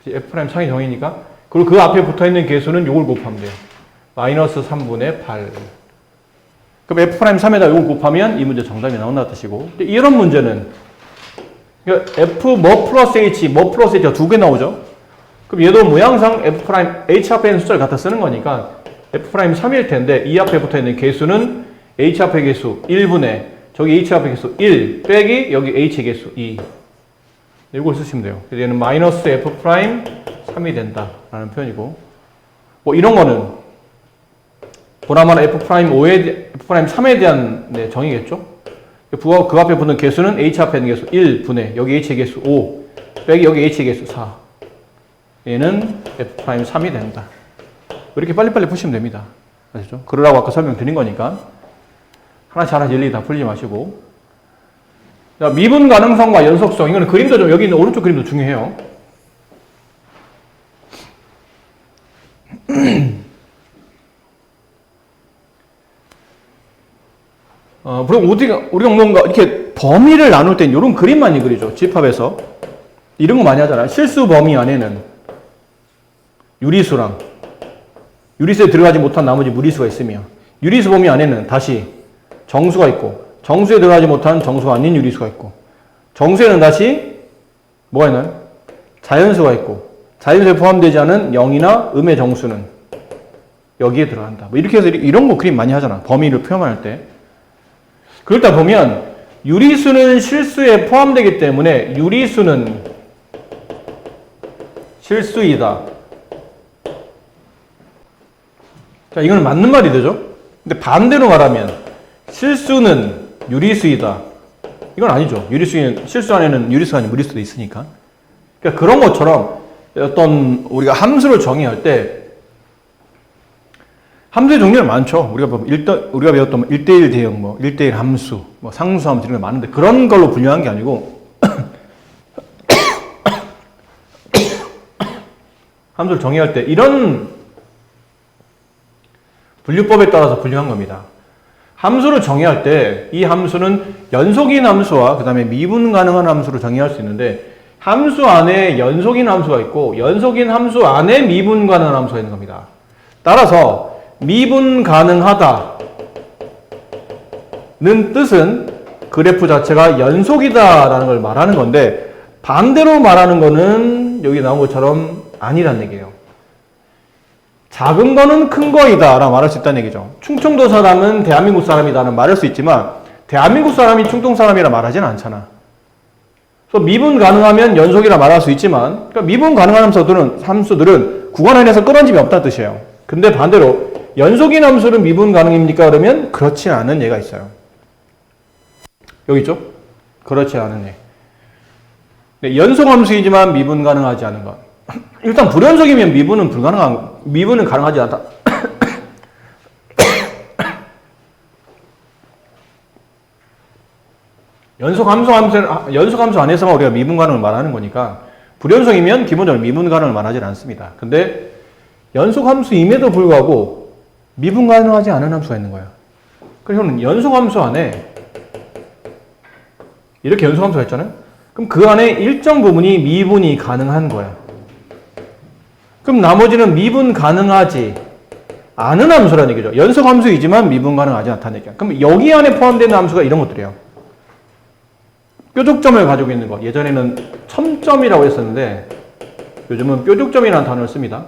F'3이 정이니까. 그리고 그 앞에 붙어있는 개수는 요걸 곱하면 돼요. 마이너스 3분의 8. 그럼 F'3에다 요걸 곱하면 이 문제 정답이 나온다는 뜻이고. 이런 문제는 그러니까 F 뭐 플러스 H, 뭐 플러스 H가 두 개 나오죠. 그럼 얘도 모양상 F', H 앞에 있는 숫자를 갖다 쓰는 거니까 F'3일 텐데 이 앞에 붙어있는 개수는 H 앞의 개수 1분의 저기 H 앞의 개수 1 빼기 여기 H의 개수 2. 이걸 쓰시면 돼요. 그래서 얘는 마이너스 F'3이 된다라는 표현이고, 뭐 이런 거는 보나마나 F'5에, F'3에 대한 정의겠죠? 그 앞에 붙는 개수는 H 앞에 있는 개수 1분의 여기 H의 개수 5 빼기 여기 H의 개수 4. 얘는 F'3이 된다. 이렇게 빨리빨리 푸시면 됩니다. 아시죠? 그러라고 아까 설명드린 거니까 하나씩 일일이 다 풀지 마시고. 자, 미분 가능성과 연속성, 이거는 그림도 좀, 여기 있는 오른쪽 그림도 중요해요. 그럼 우리가 뭔가 이렇게 범위를 나눌 땐 이런 그림 많이 그리죠. 집합에서. 이런 거 많이 하잖아요. 실수 범위 안에는 유리수랑 유리수에 들어가지 못한 나머지 무리수가 있으며, 유리수 범위 안에는 다시 정수가 있고, 정수에 들어가지 못한 정수가 아닌 유리수가 있고, 정수에는 다시 뭐가 있나요? 자연수가 있고, 자연수에 포함되지 않은 0이나 음의 정수는 여기에 들어간다. 뭐 이렇게 해서 이런 거 그림 많이 하잖아. 범위를 표현할 때. 그러다 보면 유리수는 실수에 포함되기 때문에 유리수는 실수이다. 자, 이거는 맞는 말이 되죠? 근데 반대로 말하면 실수는 유리수이다. 이건 아니죠. 실수 안에는 유리수가 아닌 무리수도 있으니까. 그러니까 그런 것처럼 어떤 우리가 함수를 정의할 때 함수의 종류는 많죠. 우리가 배웠던 1대1 대형, 1대1 함수, 상수 함수 이런 게 많은데 그런 걸로 분류한 게 아니고 함수를 정의할 때 이런 분류법에 따라서 분류한 겁니다. 함수를 정의할 때 이 함수는 연속인 함수와 그 다음에 미분 가능한 함수를 정의할 수 있는데, 함수 안에 연속인 함수가 있고 연속인 함수 안에 미분 가능한 함수가 있는 겁니다. 따라서 미분 가능하다는 뜻은 그래프 자체가 연속이다라는 걸 말하는 건데, 반대로 말하는 거는 여기 나온 것처럼 아니란 얘기예요. 작은 거는 큰 거이다 라고 말할 수 있다는 얘기죠. 충청도 사람은 대한민국 사람이다는 말할 수 있지만 대한민국 사람이 충청 사람이라 말하지는 않잖아. 그래서 미분 가능하면 연속이라 말할 수 있지만, 그러니까 미분 가능한 함수들은 구간 안에서 끌어짐이 없다는 뜻이에요. 근데 반대로 연속인 함수는 미분 가능입니까? 그러면 그렇지 않은 예가 있어요. 여기 있죠? 그렇지 않은 예. 네, 연속 함수이지만 미분 가능하지 않은 것. 일단 불연속이면 미분은 가능하지 않다. 연속 함수 안에서만 우리가 미분 가능을 말하는 거니까, 불연속이면 기본적으로 미분 가능을 말하지 않습니다. 근데 연속 함수임에도 불구하고 미분 가능하지 않은 함수가 있는 거예요. 그래서 연속 함수 안에 이렇게 연속 함수가 있잖아요. 그럼 그 안에 일정 부분이 미분이 가능한 거야. 그럼 나머지는 미분 가능하지 않은 함수라는 얘기죠. 연속 함수이지만 미분 가능하지 않다는 얘기야. 그럼 여기 안에 포함되는 함수가 이런 것들이에요. 뾰족점을 가지고 있는 것. 예전에는 첨점이라고 했었는데 요즘은 뾰족점이라는 단어를 씁니다.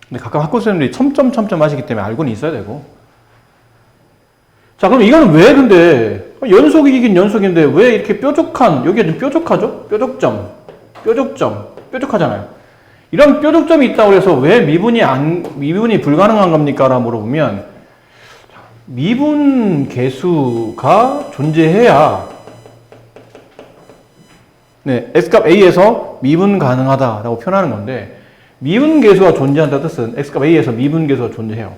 근데 가끔 학교 선생님들이 첨점 하시기 때문에 알고는 있어야 되고. 자, 그럼 이거는 왜 근데 연속이긴 연속인데 왜 이렇게 뾰족한, 여기가 좀 뾰족하죠? 뾰족하잖아요. 이런 뾰족점이 있다고 해서 왜 미분이 불가능한 겁니까? 라고 물어보면, 미분 개수가 존재해야 네, x값 a에서 미분 가능하다라고 표현하는 건데 미분 계수가 존재한다는 뜻은 x값 a에서 미분 계수가 존재해요.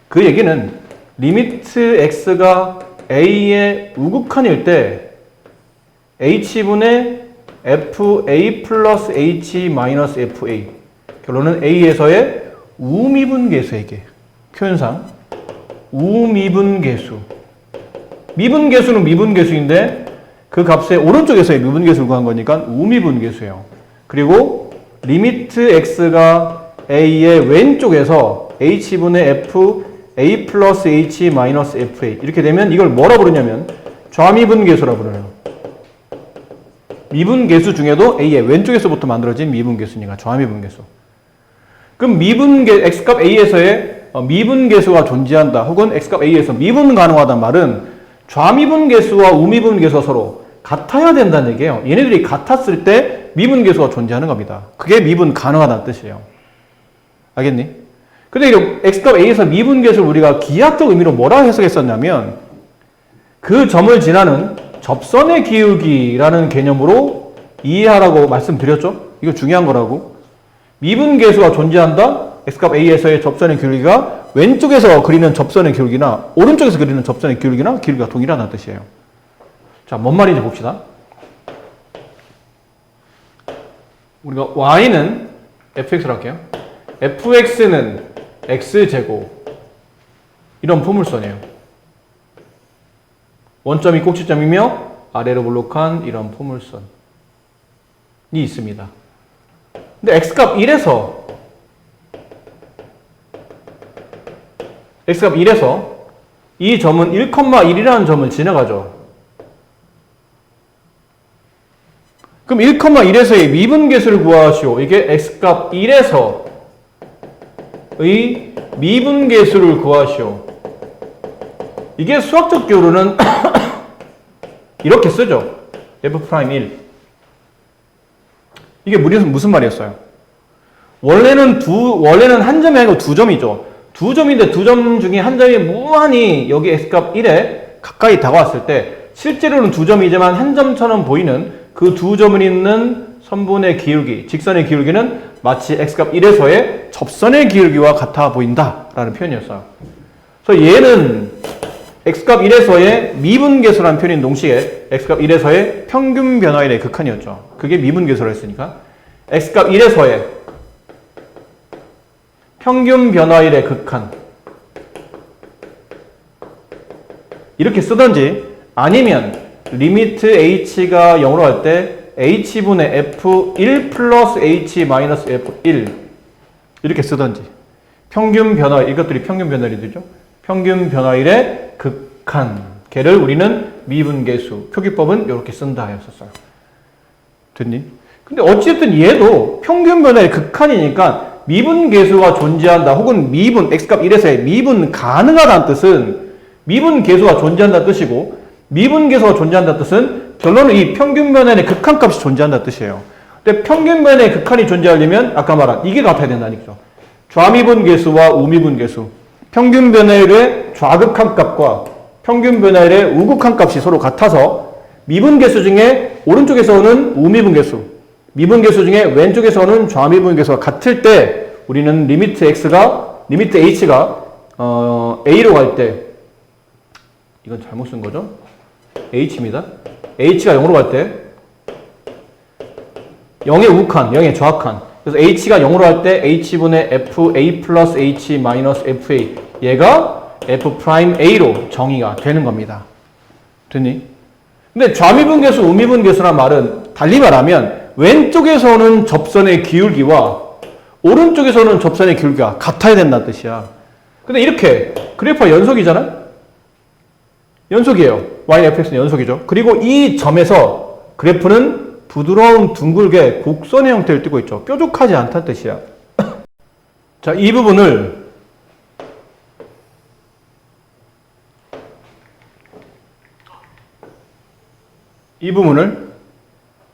그 얘기는 리미트 x가 a의 우극한일 때 h분의 fa 플러스 h 마이너스 fa 결론은 a에서의 우미분 계수에게 표현상 우미분 계수 미분 계수는 미분 계수인데 그 값의 오른쪽에서의 미분 계수를 구한 거니까 우미분 계수예요. 그리고 리미트 x가 a의 왼쪽에서 h분의 f a 플러스 h 마이너스 fa 이렇게 되면 이걸 뭐라 부르냐면 좌미분 계수라 부르요. 미분 계수 중에도 a의 왼쪽에서부터 만들어진 미분 계수니까 좌미분 계수. 그럼 x값 a에서의 미분 계수가 존재한다 혹은 x값 a에서 미분 가능하다는 말은 좌미분 계수와 우미분 계수가 서로 같아야 된다는 얘기예요. 얘네들이 같았을 때 미분 계수가 존재하는 겁니다. 그게 미분 가능하다는 뜻이에요. 알겠니? 근데 이 x값 a에서 미분 계수를 우리가 기하적 의미로 뭐라 해석했었냐면 그 점을 지나는 접선의 기울기라는 개념으로 이해하라고 말씀드렸죠? 이거 중요한 거라고. 미분 계수가 존재한다? x값 a에서의 접선의 기울기가 왼쪽에서 그리는 접선의 기울기나 오른쪽에서 그리는 접선의 기울기나 기울기가 동일하다는 뜻이에요. 자, 뭔 말인지 봅시다. 우리가 y는 fx로 할게요. fx는 x제곱 이런 포물선이에요. 원점이 꼭지점이며 아래로 볼록한 이런 포물선이 있습니다. 근데 x값 1에서 이 점은 1,1이라는 점을 지나가죠. 그럼 1,1에서의 미분계수를 구하시오. 이게 x값 1에서의 미분계수를 구하시오. 이게 수학적 기호로는 이렇게 쓰죠. f'1. 이게 무슨 말이었어요? 원래는 한 점이 아니고 두 점이죠. 두 점인데 두 점 중에 한 점이 무한히 여기 x값 1에 가까이 다가왔을 때 실제로는 두 점이지만 한 점처럼 보이는 그 두 점을 잇는 선분의 기울기, 직선의 기울기는 마치 x값 1에서의 접선의 기울기와 같아 보인다라는 표현이었어요. 그래서 얘는 x값 1에서의 미분계수라는 표현인 동시에 x값 1에서의 평균 변화율의 극한이었죠. 그게 미분계수라 했으니까 x값 1에서의 평균 변화율의 극한 이렇게 쓰던지 아니면 리미트 h가 0으로 할 때 h분의 f1 플러스 h 마이너스 f1 이렇게 쓰던지 평균 변화율 이것들이 평균 변화율이죠. 평균 변화율의 극한 걔를 우리는 미분계수 표기법은 이렇게 쓴다 하였었어요. 됐니? 근데 어쨌든 얘도 평균 변화의 극한이니까 미분계수가 존재한다 혹은 x값 1에서의 미분 가능하다는 뜻은 미분계수가 존재한다는 뜻이고 미분계수가 존재한다는 뜻은 결론은 이 평균 변화의 극한값이 존재한다는 뜻이에요. 근데 평균 변화의 극한이 존재하려면 아까 말한 이게 같아야 된다는 얘기죠. 좌미분계수와 우미분계수 평균 변화율의 좌극한값과 평균 변화율의 우극한값이 서로 같아서 미분계수 중에 오른쪽에서 오는 우미분계수 미분계수 중에 왼쪽에서 오는 좌미분계수가 같을 때 우리는 리미트 h가 a로 갈 때 이건 잘못 쓴 거죠? h입니다. h가 0으로 갈 때 0의 우극한, 0의 좌극한 그래서 h가 0으로 할 때 h분의 fa 플러스 h 마이너스 fa 얘가 f'a로 정의가 되는 겁니다. 됐니? 근데 좌미분계수, 우미분계수란 말은 달리 말하면 왼쪽에서 오는 접선의 기울기와 오른쪽에서 오는 접선의 기울기가 같아야 된다는 뜻이야. 근데 이렇게 그래프가 연속이잖아? 연속이에요. y, fx는 연속이죠. 그리고 이 점에서 그래프는 부드러운 둥글게 곡선의 형태를 띠고 있죠. 뾰족하지 않다는 뜻이야. 자, 이 부분을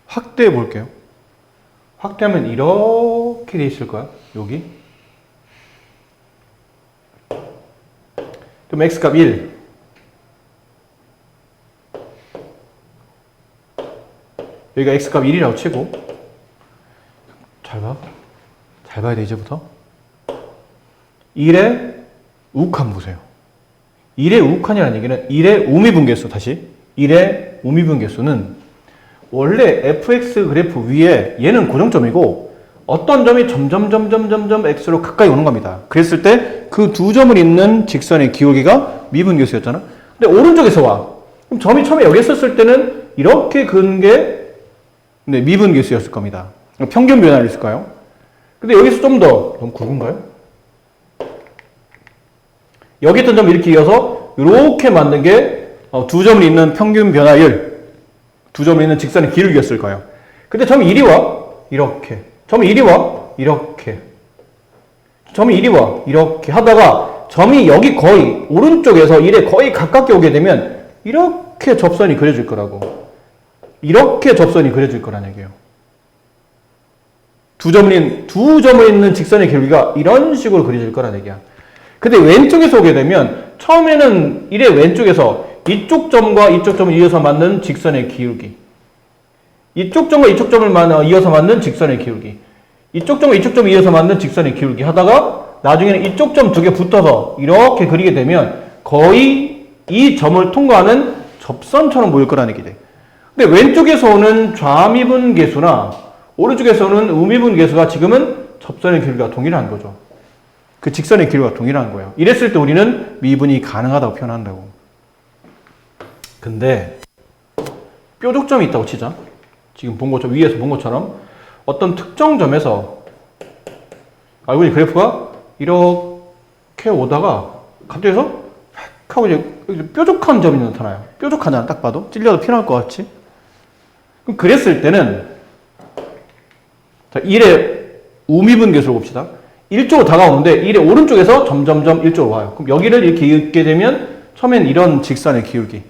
확대해 볼게요. 확대하면 이렇게 돼 있을 거야. 여기. 그럼 x값 1. 여기가 x값 1이라고 치고 잘 봐. 잘 봐야 돼 이제부터. 1의 우극한 보세요. 1의 우극한이라는 얘기는 1의 우미분계수 다시 1의 우미분계수는 원래 fx 그래프 위에 얘는 고정점이고 어떤 점이 점점 x로 가까이 오는 겁니다. 그랬을 때 그 두 점을 잇는 직선의 기울기가 미분계수였잖아. 근데 오른쪽에서 와. 그럼 점이 처음에 여기 있었을 때는 이렇게 긋는 게 미분계수였을 겁니다. 평균 변화를 있을까요? 근데 여기서 좀 더 너무 굵은가요? 여기 있던 점을 이렇게 이어서 이렇게 만든 게 두 점을 잇는 평균 변화율, 두 점을 잇는 직선의 기울기였을 거예요. 근데 점이 이리 와 이렇게, 점이 이리 와 이렇게, 점이 이리 와 이렇게 하다가 점이 여기 거의 오른쪽에서 1에 거의 가깝게 오게 되면 이렇게 접선이 그려질 거라고. 이렇게 접선이 그려질 거란 얘기예요. 두 점을 잇는 직선의 기울기가 이런 식으로 그려질 거란 얘기야. 근데 왼쪽에서 오게 되면 처음에는 1의 왼쪽에서 이쪽 점과 이쪽 점을 이어서 맞는 직선의 기울기, 이쪽 점과 이쪽 점을 이어서 맞는 직선의 기울기, 이쪽 점과 이쪽 점을 이어서 맞는 직선의 기울기 하다가 나중에는 이쪽 점 두 개 붙어서 이렇게 그리게 되면 거의 이 점을 통과하는 접선처럼 보일 거라는 얘기지. 근데 왼쪽에서 오는 좌미분계수나 오른쪽에서 오는 우미분계수가 지금은 접선의 기울기가 동일한 거죠. 그 직선의 기울기가 동일한 거예요. 이랬을 때 우리는 미분이 가능하다고 표현한다고. 근데 뾰족점이 있다고 치자. 지금 본 것처럼, 위에서 본 것처럼 어떤 특정 점에서 알고 보니 그래프가 이렇게 오다가 갑자기 해서 팍 하고 이제 뾰족한 점이 나타나요. 뾰족하잖아. 딱 봐도 찔려도 피날 것 같지. 그럼 그랬을 때는 자, 1의 우미분계수로 봅시다. 1쪽으로 다가오는데 1의 오른쪽에서 점점점 1쪽으로 와요. 그럼 여기를 이렇게 있게 되면 처음엔 이런 직선의 기울기,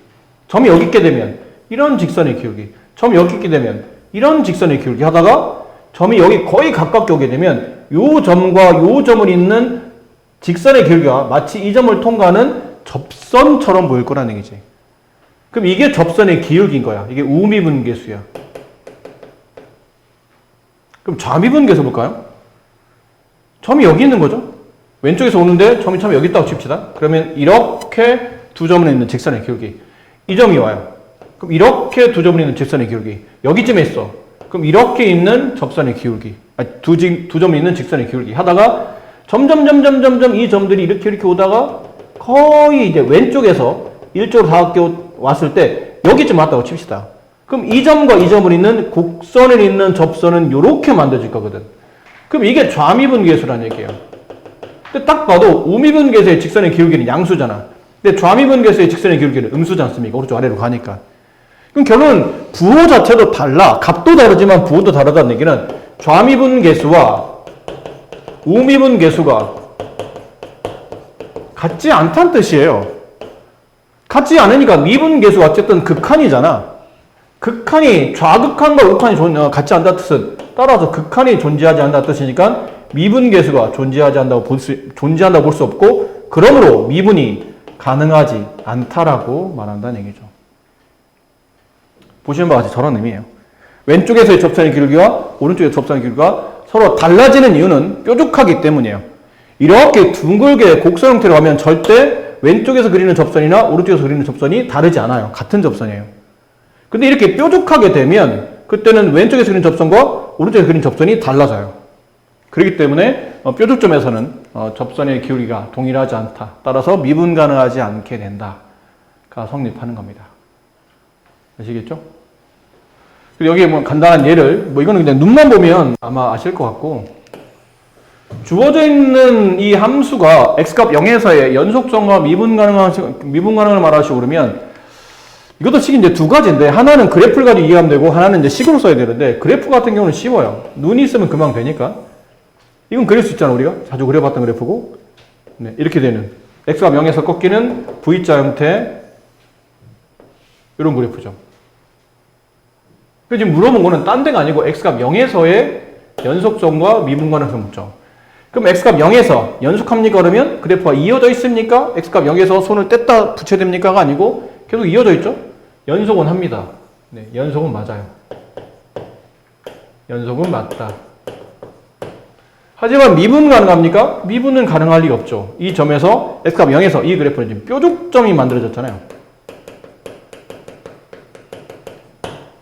점이 여기 있게 되면 이런 직선의 기울기, 점이 여기 있게 되면 이런 직선의 기울기 하다가 점이 여기 거의 가깝게 오게 되면 요 점과 요 점을 잇는 직선의 기울기가 마치 이 점을 통과하는 접선처럼 보일 거라는 얘기지. 그럼 이게 접선의 기울기인 거야. 이게 우미분계수야. 그럼 좌미분계수 볼까요? 점이 여기 있는 거죠. 왼쪽에서 오는데 점이 처음에 여기 있다고 칩시다. 그러면 이렇게 두 점을 잇는 직선의 기울기, 이 점이 와요. 그럼 이렇게 두 점을 잇는 직선의 기울기, 여기쯤에 있어. 그럼 이렇게 있는 접선의 기울기, 두 점을 잇는 직선의 기울기 하다가 점점 이 점들이 이렇게 오다가 거의 이제 왼쪽에서 1쪽으로 가깝게 왔을 때 여기쯤 왔다고 칩시다. 그럼 이 점과 이 점을 잇는 곡선을 잇는 접선은 이렇게 만들어질 거거든. 그럼 이게 좌미분계수라는 얘기예요. 근데 딱 봐도 우미분계수의 직선의 기울기는 양수잖아. 근데 좌미분계수의 직선의 기울기는 음수지 않습니까? 오른쪽 아래로 가니까. 그럼 결론은 부호 자체도 달라. 값도 다르지만 부호도 다르다는 얘기는 좌미분계수와 우미분계수가 같지 않다는 뜻이에요. 같지 않으니까 미분계수가 어쨌든 극한이잖아. 극한이 좌극한과 우극한이 같지 않다는 뜻은 따라서 극한이 존재하지 않는다는 뜻이니까 미분계수가 존재한다고 볼 수 없고 그러므로 미분이 가능하지 않다라고 말한다는 얘기죠. 보시는 바와 같이 저런 의미예요. 왼쪽에서의 접선의 기울기와 오른쪽에서 접선의 기울기가 서로 달라지는 이유는 뾰족하기 때문이에요. 이렇게 둥글게 곡선 형태로 가면 절대 왼쪽에서 그리는 접선이나 오른쪽에서 그리는 접선이 다르지 않아요. 같은 접선이에요. 근데 이렇게 뾰족하게 되면 그때는 왼쪽에서 그리는 접선과 오른쪽에서 그리는 접선이 달라져요. 그렇기 때문에 뾰족점에서는 접선의 기울기가 동일하지 않다. 따라서 미분 가능하지 않게 된다가 성립하는 겁니다. 아시겠죠? 여기에 뭐 간단한 예를, 이거는 그냥 눈만 보면 아마 아실 것 같고, 주어져 있는 이 함수가 x값 0에서의 연속성과 미분 가능을 말하시고 그러면 이것도 식이 이제 두 가지인데 하나는 그래프를 가지고 이해하면 되고 하나는 이제 식으로 써야 되는데 그래프 같은 경우는 쉬워요. 눈이 있으면 금방 되니까. 이건 그릴 수 있잖아. 우리가 자주 그려봤던 그래프고. 네, 이렇게 되는 x값 0에서 꺾이는 V자 형태 이런 그래프죠. 지금 물어본 거는 딴 데가 아니고 x값 0에서의 연속성과 미분 가능성 묻죠. 그럼 x값 0에서 연속합니까? 그러면 그래프가 이어져 있습니까? x값 0에서 손을 뗐다 붙여야 됩니까가 아니고 계속 이어져 있죠? 연속은 합니다. 네, 연속은 맞아요. 연속은 맞다. 하지만 미분 가능합니까? 미분은 가능할 리가 없죠. 이 점에서 x값 0에서 이 그래프는 지금 뾰족점이 만들어졌잖아요.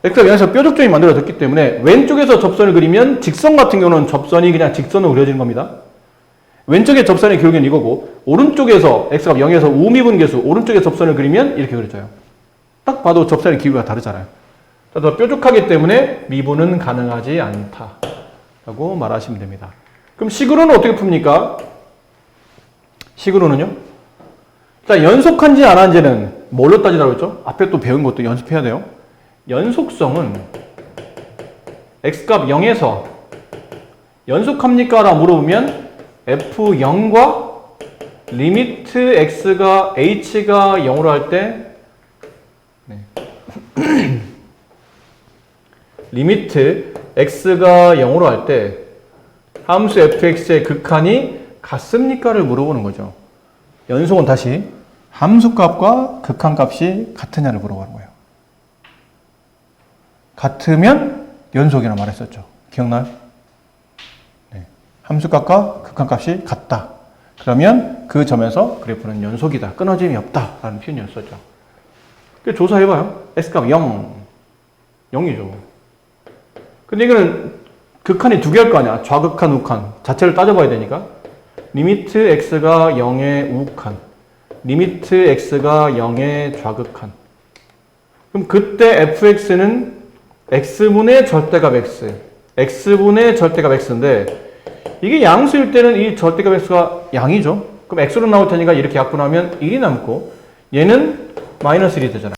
x값 0에서 뾰족점이 만들어졌기 때문에 왼쪽에서 접선을 그리면 직선 같은 경우는 접선이 그냥 직선으로 그려지는 겁니다. 왼쪽에 접선의 기울기는 이거고 오른쪽에서 x값 0에서 우미분 계수 오른쪽에 접선을 그리면 이렇게 그려져요. 딱 봐도 접선의 기울기가 다르잖아요. 더 뾰족하기 때문에 미분은 가능하지 않다라고 말하시면 됩니다. 그럼 식으로는 어떻게 풉니까? 식으로는요. 일단 연속한지 안 한지는 뭘로 따지라고 했죠? 앞에 또 배운 것도 연습해야 돼요. 연속성은 x값 0에서 연속합니까? 라고 물어보면 f0과 리미트 x가 h가 0으로 할 때 리미트 x가 0으로 할 때 함수 fx의 극한이 같습니까를 물어보는 거죠. 연속은 다시 함수값과 극한값이 같으냐를 물어보는 거예요. 같으면 연속이라고 말했었죠. 기억나요? 네. 함수값과 극한값이 같다. 그러면 그 점에서 그래프는 연속이다. 끊어짐이 없다. 라는 표현이었었죠. 조사해봐요. x값 0. 0이죠. 근데 이거는 극한이 두 개일 거 아니야. 좌극한, 우극한. 자체를 따져봐야 되니까. 리미트 x가 0의 우극한. 리미트 x가 0의 좌극한. 그럼 그때 fx는 x분의 절대값 x. x분의 절대값 x인데 이게 양수일 때는 이 절대값 x가 양이죠. 그럼 x로 나올 테니까 이렇게 약분하면 1이 남고 얘는 마이너스 1이 되잖아요.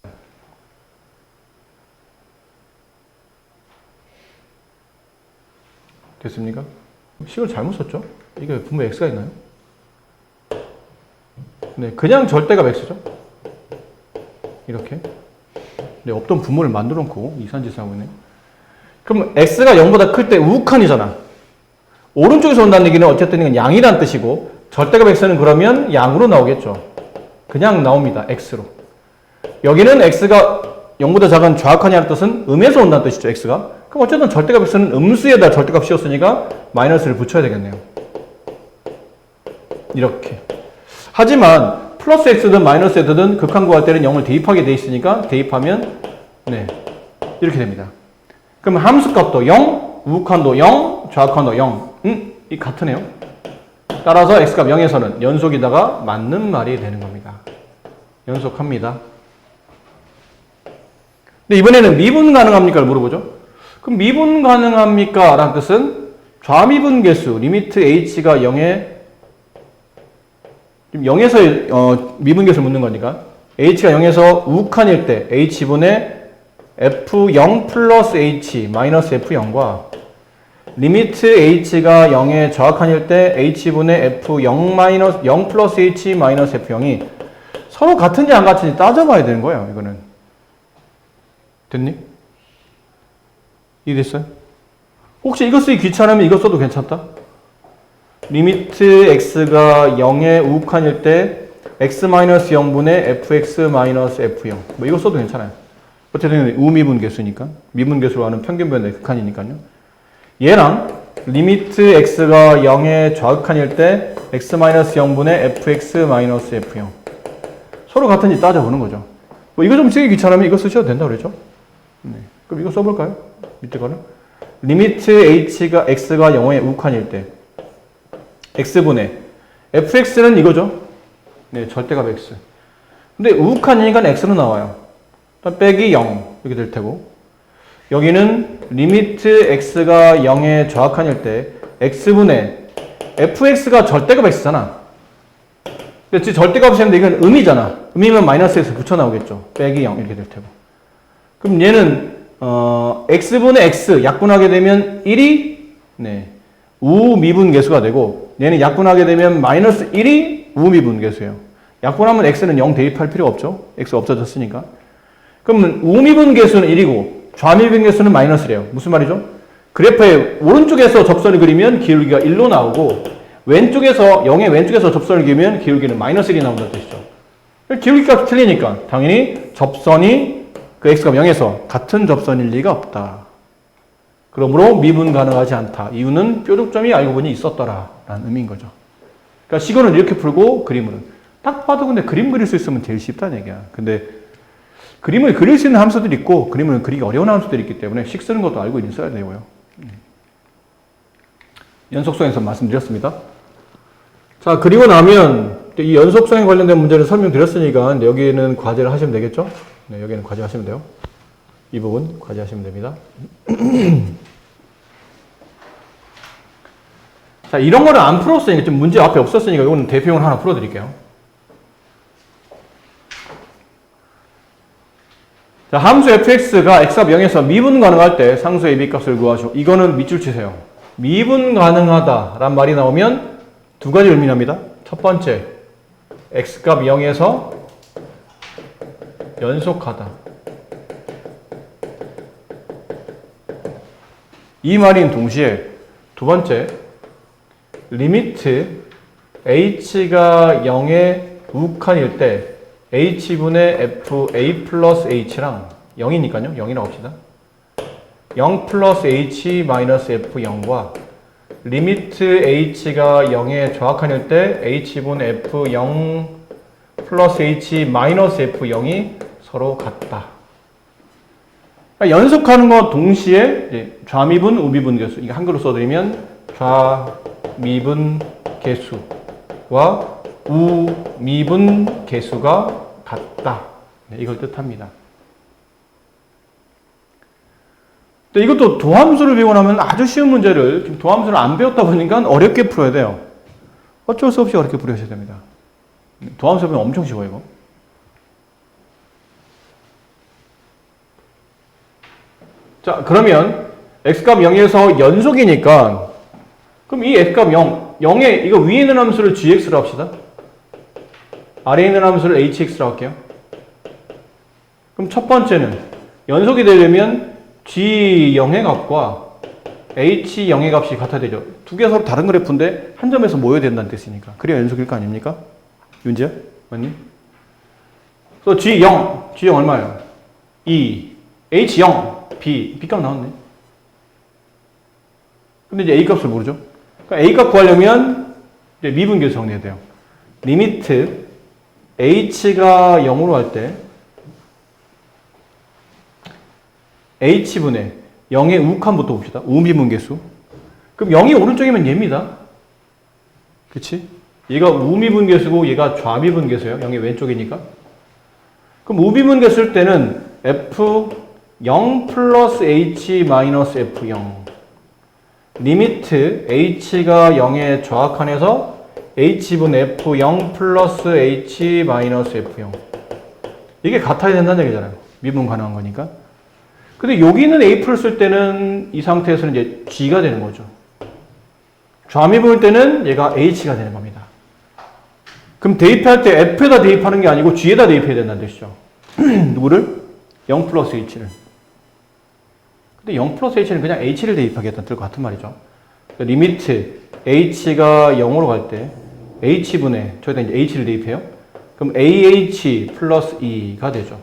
됐습니까? 식을 잘못 썼죠? 이게 분모에 x가 있나요? 네, 그냥 절대값 x죠. 이렇게. 네, 없던 분모를 만들어 놓고 이상한 짓을 하고 있네. 그럼 x가 0보다 클 때 우극한이잖아. 오른쪽에서 온다는 얘기는 어쨌든 이건 양이란 뜻이고 절대값 x는 그러면 양으로 나오겠죠. 그냥 나옵니다. x로. 여기는 x가 0보다 작은 좌극한이라는 뜻은 음에서 온다는 뜻이죠. x가. 그럼 어쨌든 절대값 x는 음수에다 절대값 씌웠으니까 마이너스를 붙여야 되겠네요. 이렇게. 하지만 플러스 x든 마이너스 x든 극한 구할 때는 0을 대입하게 돼 있으니까 대입하면 네 이렇게 됩니다. 그럼 함수값도 0, 우극한도 0, 좌극한도 0. 이 같으네요. 따라서 x값 0에서는 연속이다가 맞는 말이 되는 겁니다. 연속합니다. 근데 이번에는 미분 가능합니까를 물어보죠. 그럼 미분 가능합니까? 라는 뜻은 좌미분 계수 리미트 h가 0에 0에서 미분 계수를 묻는 거니까 h가 0에서 우극한일 때 h분의 f0 플러스 h 마이너스 f0과 리미트 h가 0에 좌극한일 때 h분의 f0 마이너스 0 플러스 h 마이너스 f0이 서로 같은지 안 같은지 따져봐야 되는 거예요. 이거는 됐니? 이해됐어요? 혹시 이거 쓰기 귀찮으면 이거 써도 괜찮다? 리미트 x가 0에 우극한일 때 x-0분의 fx-f0 뭐 이거 써도 괜찮아요. 어쨌든 우미분 계수니까 미분 계수로 하는 평균변의 극한이니까요. 얘랑 리미트 x가 0에 좌극한일 때 x-0분의 fx-f0 서로 같은지 따져보는 거죠. 뭐 이거 좀 쓰기 귀찮으면 이거 쓰셔도 된다고 그랬죠? 네. 그럼 이거 써볼까요? 밑에 거는 리미트 x가 0에 우극한일 때 x분의 fx는 이거죠. 네, 절대값 x. 근데 우극한이니까 x로 나와요. 빼기 0 이렇게 될 테고 여기는 리미트 x가 0에 좌극한일 때 x분의 fx가 절대값 x잖아. 근데 지금 절대값인데 이건 음이잖아. 음이면 마이너스 x 붙여 나오겠죠. 빼기 0 이렇게 될 테고. 그럼 얘는 x분의 x 약분하게 되면 1이 네, 우미분 계수가 되고 얘는 약분하게 되면 마이너스 1이 우미분 계수예요. 약분하면 x는 0 대입할 필요가 없죠. x 없어졌으니까. 그러면 우미분 계수는 1이고 좌미분 계수는 마이너스래요. 무슨 말이죠? 그래프의 오른쪽에서 접선을 그리면 기울기가 1로 나오고 왼쪽에서 0의 왼쪽에서 접선을 그리면 기울기는 마이너스 1이 나온다는 뜻이죠. 기울기값이 틀리니까 당연히 접선이 그 x값 0에서 같은 접선일 리가 없다. 그러므로 미분 가능하지 않다. 이유는 뾰족점이 알고 보니 있었더라 라는 의미인 거죠. 그러니까 식은을 이렇게 풀고 그림은 딱 봐도 근데 그림 그릴 수 있으면 제일 쉽다는 얘기야. 근데 그림을 그릴 수 있는 함수들이 있고 그림을 그리기 어려운 함수들이 있기 때문에 식 쓰는 것도 알고 있어야 되고요. 연속성에서 말씀드렸습니다. 자, 그리고 나면 이 연속성에 관련된 문제를 설명드렸으니까 여기는 과제를 하시면 되겠죠? 네, 여기는 과제 하시면 돼요. 이 부분 과제 하시면 됩니다. 자, 이런 거를 안 풀었으니까 지금 문제 앞에 없었으니까 이거는 대표용을 하나 풀어드릴게요. 자, 함수 fx가 x값 0에서 미분 가능할 때 상수 a, b 값을 구하시오. 이거는 밑줄 치세요. 미분 가능하다란 말이 나오면 두 가지 의미랍니다. 첫 번째, x값 0에서 연속하다. 이 말인 동시에 두 번째, 리미트 h가 0의 우칸일 때 h분의 f a 플러스 h랑 0이니까요. 0이라고 합시다. 0 플러스 h 마이너스 f 0과 리미트 h가 0의 정확한일 때 h분의 f 0 플러스 h 마이너스 f 0이 서로 같다. 그러니까 연속하는 것 동시에 좌미분, 우미분 계수, 이게 한글로 써드리면 좌미분 계수와 우미분 계수가 같다. 네, 이걸 뜻합니다. 이것도 도함수를 배우고 나면 아주 쉬운 문제를 지금 도함수를 안 배웠다 보니까 어렵게 풀어야 돼요. 어쩔 수 없이 어렵게 풀으셔야 됩니다. 도함수 배우면 엄청 쉬워요, 이거. 자, 그러면 x값 0에서 연속이니까 그럼 이 x값 0, 0에 이거 위에 있는 함수를 gx로 합시다. 아래에 있는 함수를 hx로 할게요. 그럼 첫 번째는 연속이 되려면 g0의 값과 h0의 값이 같아야 되죠. 두 개가 서로 다른 그래프인데 한 점에서 모여야 된다는 뜻이니까. 그래야 연속일 거 아닙니까? 윤지야? 맞니? 그래서 g0 얼마예요? 2, h0, b값 나왔네. 근데 이제 a값을 모르죠. 그러니까 a값 구하려면 이제 미분계수 정리해야 돼요. 리미트 h가 0으로 할 때 h분의 0의 우칸부터 봅시다. 우미분계수. 그럼 0이 오른쪽이면 얘입니다. 그치? 얘가 우미분계수고 얘가 좌미분계수예요. 0이 왼쪽이니까. 그럼 우미분계수일 때는 f0 플러스 h 마이너스 f0 리미트 h가 0의 좌악한에서 h분의 f0 플러스 h 마이너스 f0 이게 같아야 된다는 얘기잖아요. 미분 가능한 거니까. 근데 여기는 A풀을 쓸 때는 이 상태에서는 이제 G가 되는 거죠. 좌미분일 때는 얘가 H가 되는 겁니다. 그럼 대입할 때 F에다 대입하는 게 아니고 G에다 대입해야 된다는 뜻이죠. 누구를? 0 플러스 H를. 근데 0 플러스 H는 그냥 H를 대입하겠다는 뜻과 같은 말이죠. 그러니까 리미트 H가 0으로 갈 때 H분의 저기다 이제 H를 대입해요. 그럼 AH 플러스 E가 되죠.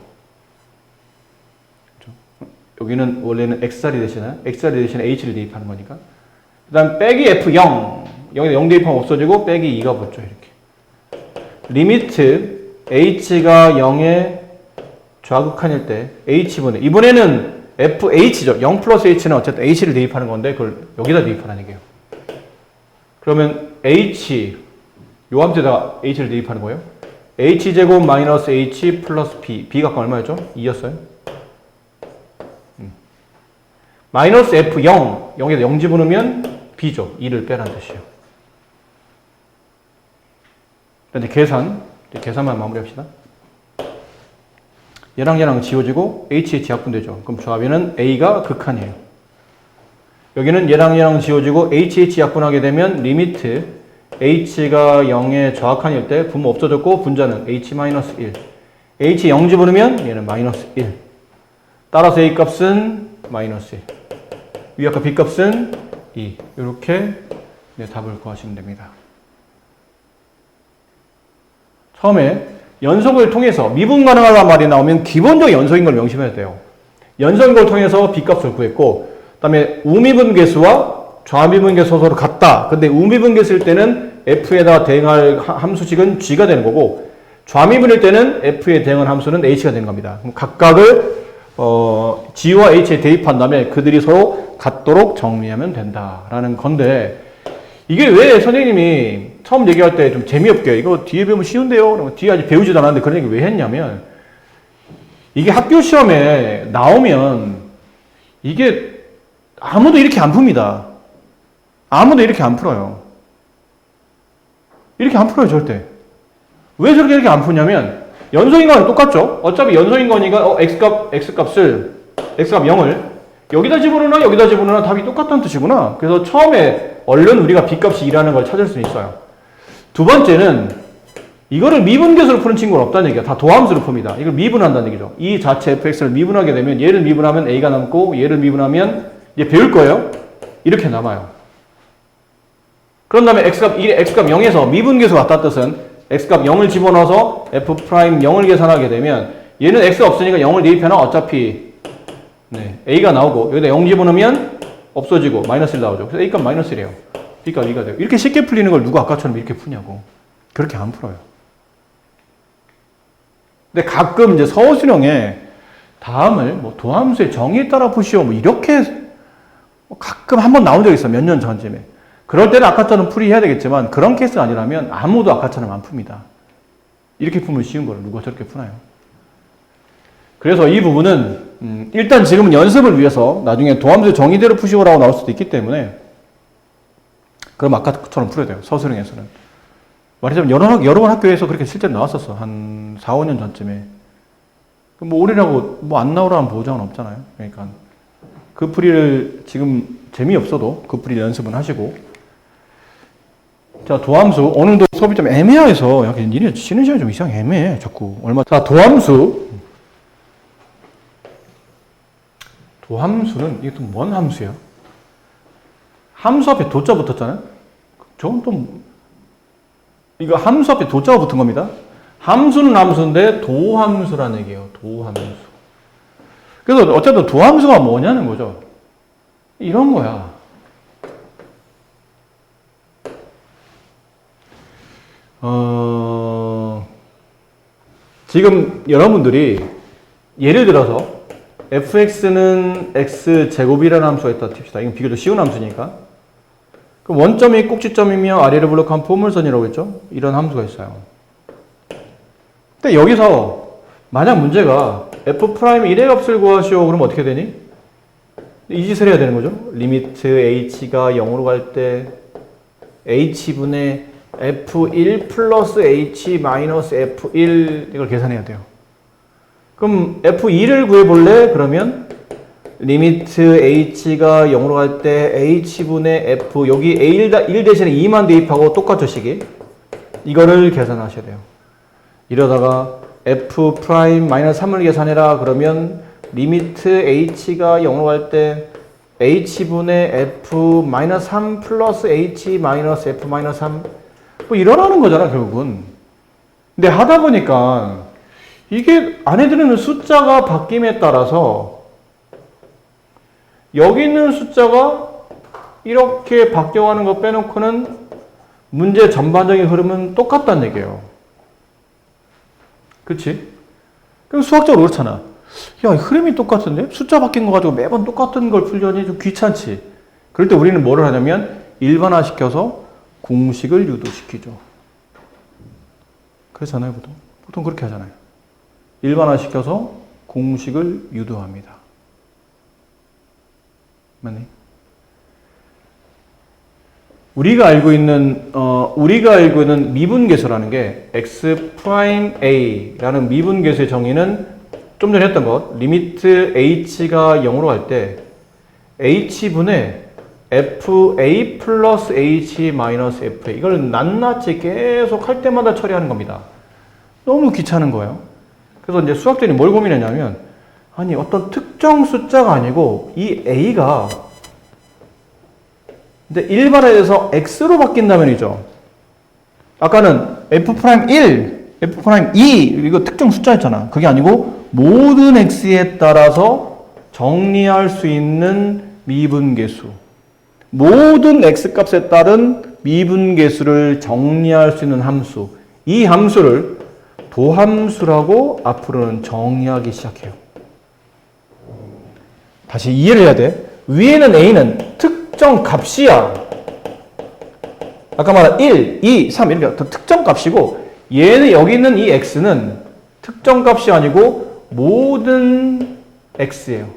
여기는 원래는 X자리 대신에 X자리 대신에 H를 대입하는 거니까. 그 다음 빼기 F0 여기다 0 대입하면 없어지고 빼기 2가 붙죠. 이렇게 리미트 H가 0의 좌극한일 때 H분의 이번에는 FH죠. 0 플러스 H는 어쨌든 H를 대입하는 건데 그걸 여기다 대입하라는 얘기예요. 그러면 H 요 함수에다가 H를 대입하는 거예요. H제곱 마이너스 H 플러스 B B가 얼마였죠? 2였어요. 마이너스 F0 0에다 0 집어넣으면 B죠. 2를 빼라는 뜻이에요. 이제 계산만 마무리합시다. 얘랑 지워지고 HH 약분되죠. 그럼 조합에는 A가 극한이에요. 여기는 얘랑 지워지고 HH 약분하게 되면 리미트 H가 0의 좌악한일 때 분모 없어졌고 분자는 H-1 H 0 집어넣으면 얘는 마이너스 1 따라서 A 값은 마이너스 1 위압과 B 값은 2 이렇게 답을 구하시면 됩니다. 처음에 연속을 통해서 미분 가능하다는 말이 나오면 기본적인 연속인 걸 명심해야 돼요. 연속인 걸 통해서 B값을 구했고 그다음에 우미분계수와 좌미분계수 서로 같다. 근데 우미분계수일 때는 f에다가 대응할 함수식은 g가 되는 거고 좌미분일 때는 f에 대응할 함수는 h가 되는 겁니다. 그럼 각각을 g와 h에 대입한 다음에 그들이 서로 같도록 정리하면 된다라는 건데 이게 왜 선생님이 처음 얘기할 때 좀 재미없게 이거 뒤에 배우면 쉬운데요? 뒤에 아직 배우지도 않았는데 그런 얘기 왜 했냐면 이게 학교 시험에 나오면 이게 아무도 이렇게 안 풉니다. 아무도 이렇게 안 풀어요. 이렇게 안 풀어요, 절대. 왜 저렇게 이렇게 안 푸냐면 연소인과는 똑같죠? 어차피 연소인과니까 x값 0을 여기다 집어넣으나 답이 똑같다는 뜻이구나. 그래서 처음에 얼른 우리가 b값이 2라는 걸 찾을 수 있어요. 두 번째는 이거를 미분계수로 푸는 친구는 없다는 얘기야. 다 도함수로 풉니다. 이걸 미분한다는 얘기죠. 이 자체 fx를 미분하게 되면 얘를 미분하면 a가 남고 얘를 미분하면 이제 배울 거예요. 이렇게 남아요. 그런 다음에 x값 0에서 미분계수 같다는 뜻은 x값 0을 집어넣어서 f'0을 계산하게 되면 얘는 x가 없으니까 0을 대입해놔 어차피 a가 나오고 여기다 0 집어넣으면 없어지고 마이너스 1 나오죠. 그래서 a값 마이너스 1이에요. b값 2가 돼요. 이렇게 쉽게 풀리는 걸 누가 아까처럼 이렇게 푸냐고. 그렇게 안 풀어요. 근데 가끔 이제 서술형에 다음을 뭐 도함수의 정의에 따라 푸시오 뭐 이렇게 가끔 한번 나온 적 있어. 몇 년 전쯤에. 그럴 때는 아까처럼 풀이해야 되겠지만 그런 케이스가 아니라면 아무도 아까처럼 안 풉니다. 이렇게 풀면 쉬운 걸 누가 저렇게 푸나요? 그래서 이 부분은 일단 지금은 연습을 위해서 나중에 도함수 정의대로 푸시오라고 나올 수도 있기 때문에 그럼 아까처럼 풀어야 돼요. 서술형에서는. 말하자면 여러 번 학교에서 그렇게 실제로 나왔었어. 한 4, 5년 전쯤에. 뭐 올해라고 뭐 안 나오라는 보장은 없잖아요. 그러니까 그 풀이를 지금 재미없어도 그 풀이 연습은 하시고. 자, 도함수. 오늘도 수업이 좀 애매해서 약간 니네 쉬는 시간이 좀 이상하게 애매해. 자꾸. 자, 도함수. 도함수는 이게 또 뭔 함수예요? 함수 앞에 도자 붙었잖아요? 저건 또 이거 함수 앞에 도자가 붙은 겁니다. 함수는 함수인데 도함수라는 얘기예요. 도함수. 그래서 어쨌든 도함수가 뭐냐는 거죠. 이런 거야. 지금 여러분들이 예를 들어서 fx는 x제곱이라는 함수가 있다 칩시다. 이건 비교적 쉬운 함수니까. 그럼 원점이 꼭지점이며 아래를 블록한 포물선이라고 했죠? 이런 함수가 있어요. 근데 여기서 만약 문제가 f'1의 값을 구하시오. 그러면 어떻게 되니? 이 짓을 해야 되는 거죠. 리미트 h가 0으로 갈 때 h분의 f1 플러스 h 마이너스 f1 이걸 계산해야 돼요. 그럼 f2를 구해볼래? 그러면 리미트 h가 0으로 갈 때 h분의 f 여기 1 대신에 2만 대입하고 똑같죠 식이? 이거를 계산하셔야 돼요. 이러다가 f'-3을 계산해라 그러면 리미트 h가 0으로 갈 때 h분의 f-3 플러스 h 마이너스 f-3 뭐 이러라는 거잖아 결국은. 근데 하다 보니까 이게 안에 들어있는 숫자가 바뀜에 따라서 여기 있는 숫자가 이렇게 바뀌어가는 거 빼놓고는 문제 전반적인 흐름은 똑같다는 얘기예요. 그치? 그럼 수학적으로 그렇잖아. 야, 흐름이 똑같은데? 숫자 바뀐 거 가지고 매번 똑같은 걸 풀려니 좀 귀찮지. 그럴 때 우리는 뭐를 하냐면 일반화시켜서 공식을 유도시키죠. 그렇잖아요, 보통. 보통 그렇게 하잖아요. 일반화시켜서 공식을 유도합니다. 맞니? 우리가 알고 있는 미분계수라는 게 x'(a)라는 미분계수의 정의는 좀 전에 했던 것, 리미트 h가 0으로 갈 때 h분의 fa 플러스 h 마이너스 fa 이걸 낱낱이 계속 할 때마다 처리하는 겁니다. 너무 귀찮은 거예요. 그래서 이제 수학자들이 뭘 고민했냐면 아니 어떤 특정 숫자가 아니고 이 a가 이제 일반화해서 x로 바뀐다면이죠. 아까는 f'1, f'2 이거 특정 숫자였잖아. 그게 아니고 모든 x에 따라서 정리할 수 있는 미분계수. 모든 x값에 따른 미분계수를 정리할 수 있는 함수. 이 함수를 도함수라고 앞으로는 정의하기 시작해요. 다시 이해를 해야 돼. 위에는 a는 특정 값이야. 아까 말한 1, 2, 3 이렇게 특정 값이고 얘는 여기 있는 이 x는 특정 값이 아니고 모든 x예요.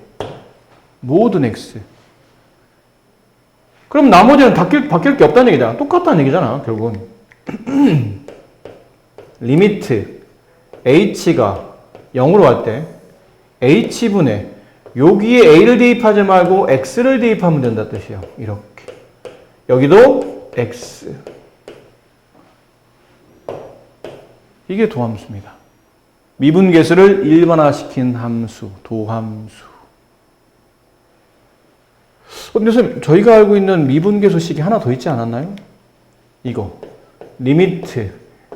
모든 x. 그럼 나머지는 바뀔 게 없다는 얘기잖아. 똑같다는 얘기잖아, 결국은. 리미트 h가 0으로 갈 때 h분의 여기에 a를 대입하지 말고 x를 대입하면 된다 뜻이에요. 이렇게. 여기도 x. 이게 도함수입니다. 미분계수를 일반화시킨 함수, 도함수. 근데 선생님, 저희가 알고 있는 미분계수식이 하나 더 있지 않았나요? 이거. 리미트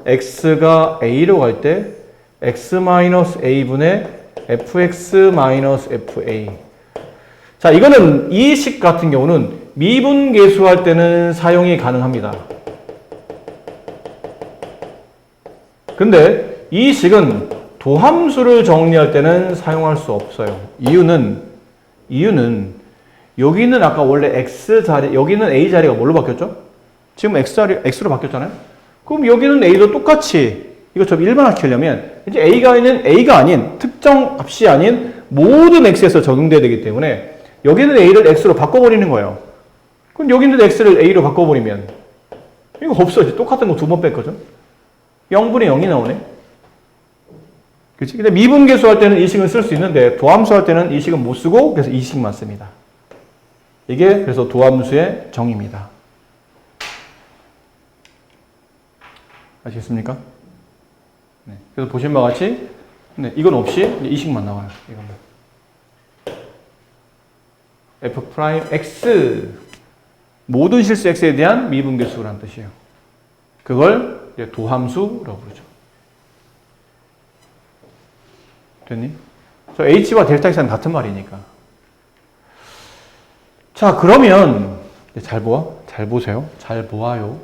x가 a로 갈 때 x-a분의 fx-fa. 자, 이거는 이 식 같은 경우는 미분계수할 때는 사용이 가능합니다. 근데 이 식은 도함수를 정리할 때는 사용할 수 없어요. 이유는 여기는 아까 원래 x 자리, 여기는 a 자리가 뭘로 바뀌었죠? 지금 x로 바뀌었잖아요? 그럼 여기는 a도 똑같이 이것처럼 일반화시키려면 이제 a가 아닌 특정 값이 아닌 모든 x에서 적용돼야 되기 때문에 여기는 a를 x로 바꿔버리는 거예요. 그럼 여기 있는 x를 a로 바꿔버리면 이거 없어지. 똑같은 거 두 번 뺐거든. 0분의 0이 나오네. 그치? 근데 미분계수 할 때는 이 식은 쓸 수 있는데 도함수 할 때는 이 식은 못 쓰고 그래서 이 식만 씁니다. 이게 그래서 도함수의 정의입니다. 아시겠습니까? 네. 그래서 보신 바와 같이 네, 이건 없이 이 식만 나와요. 이거는 f'x 모든 실수 x에 대한 미분계수라는 뜻이에요. 그걸 이제 도함수라고 부르죠. 됐니? 저 h와 델타 x는 같은 말이니까. 자, 그러면 잘 보세요. 잘 보아요.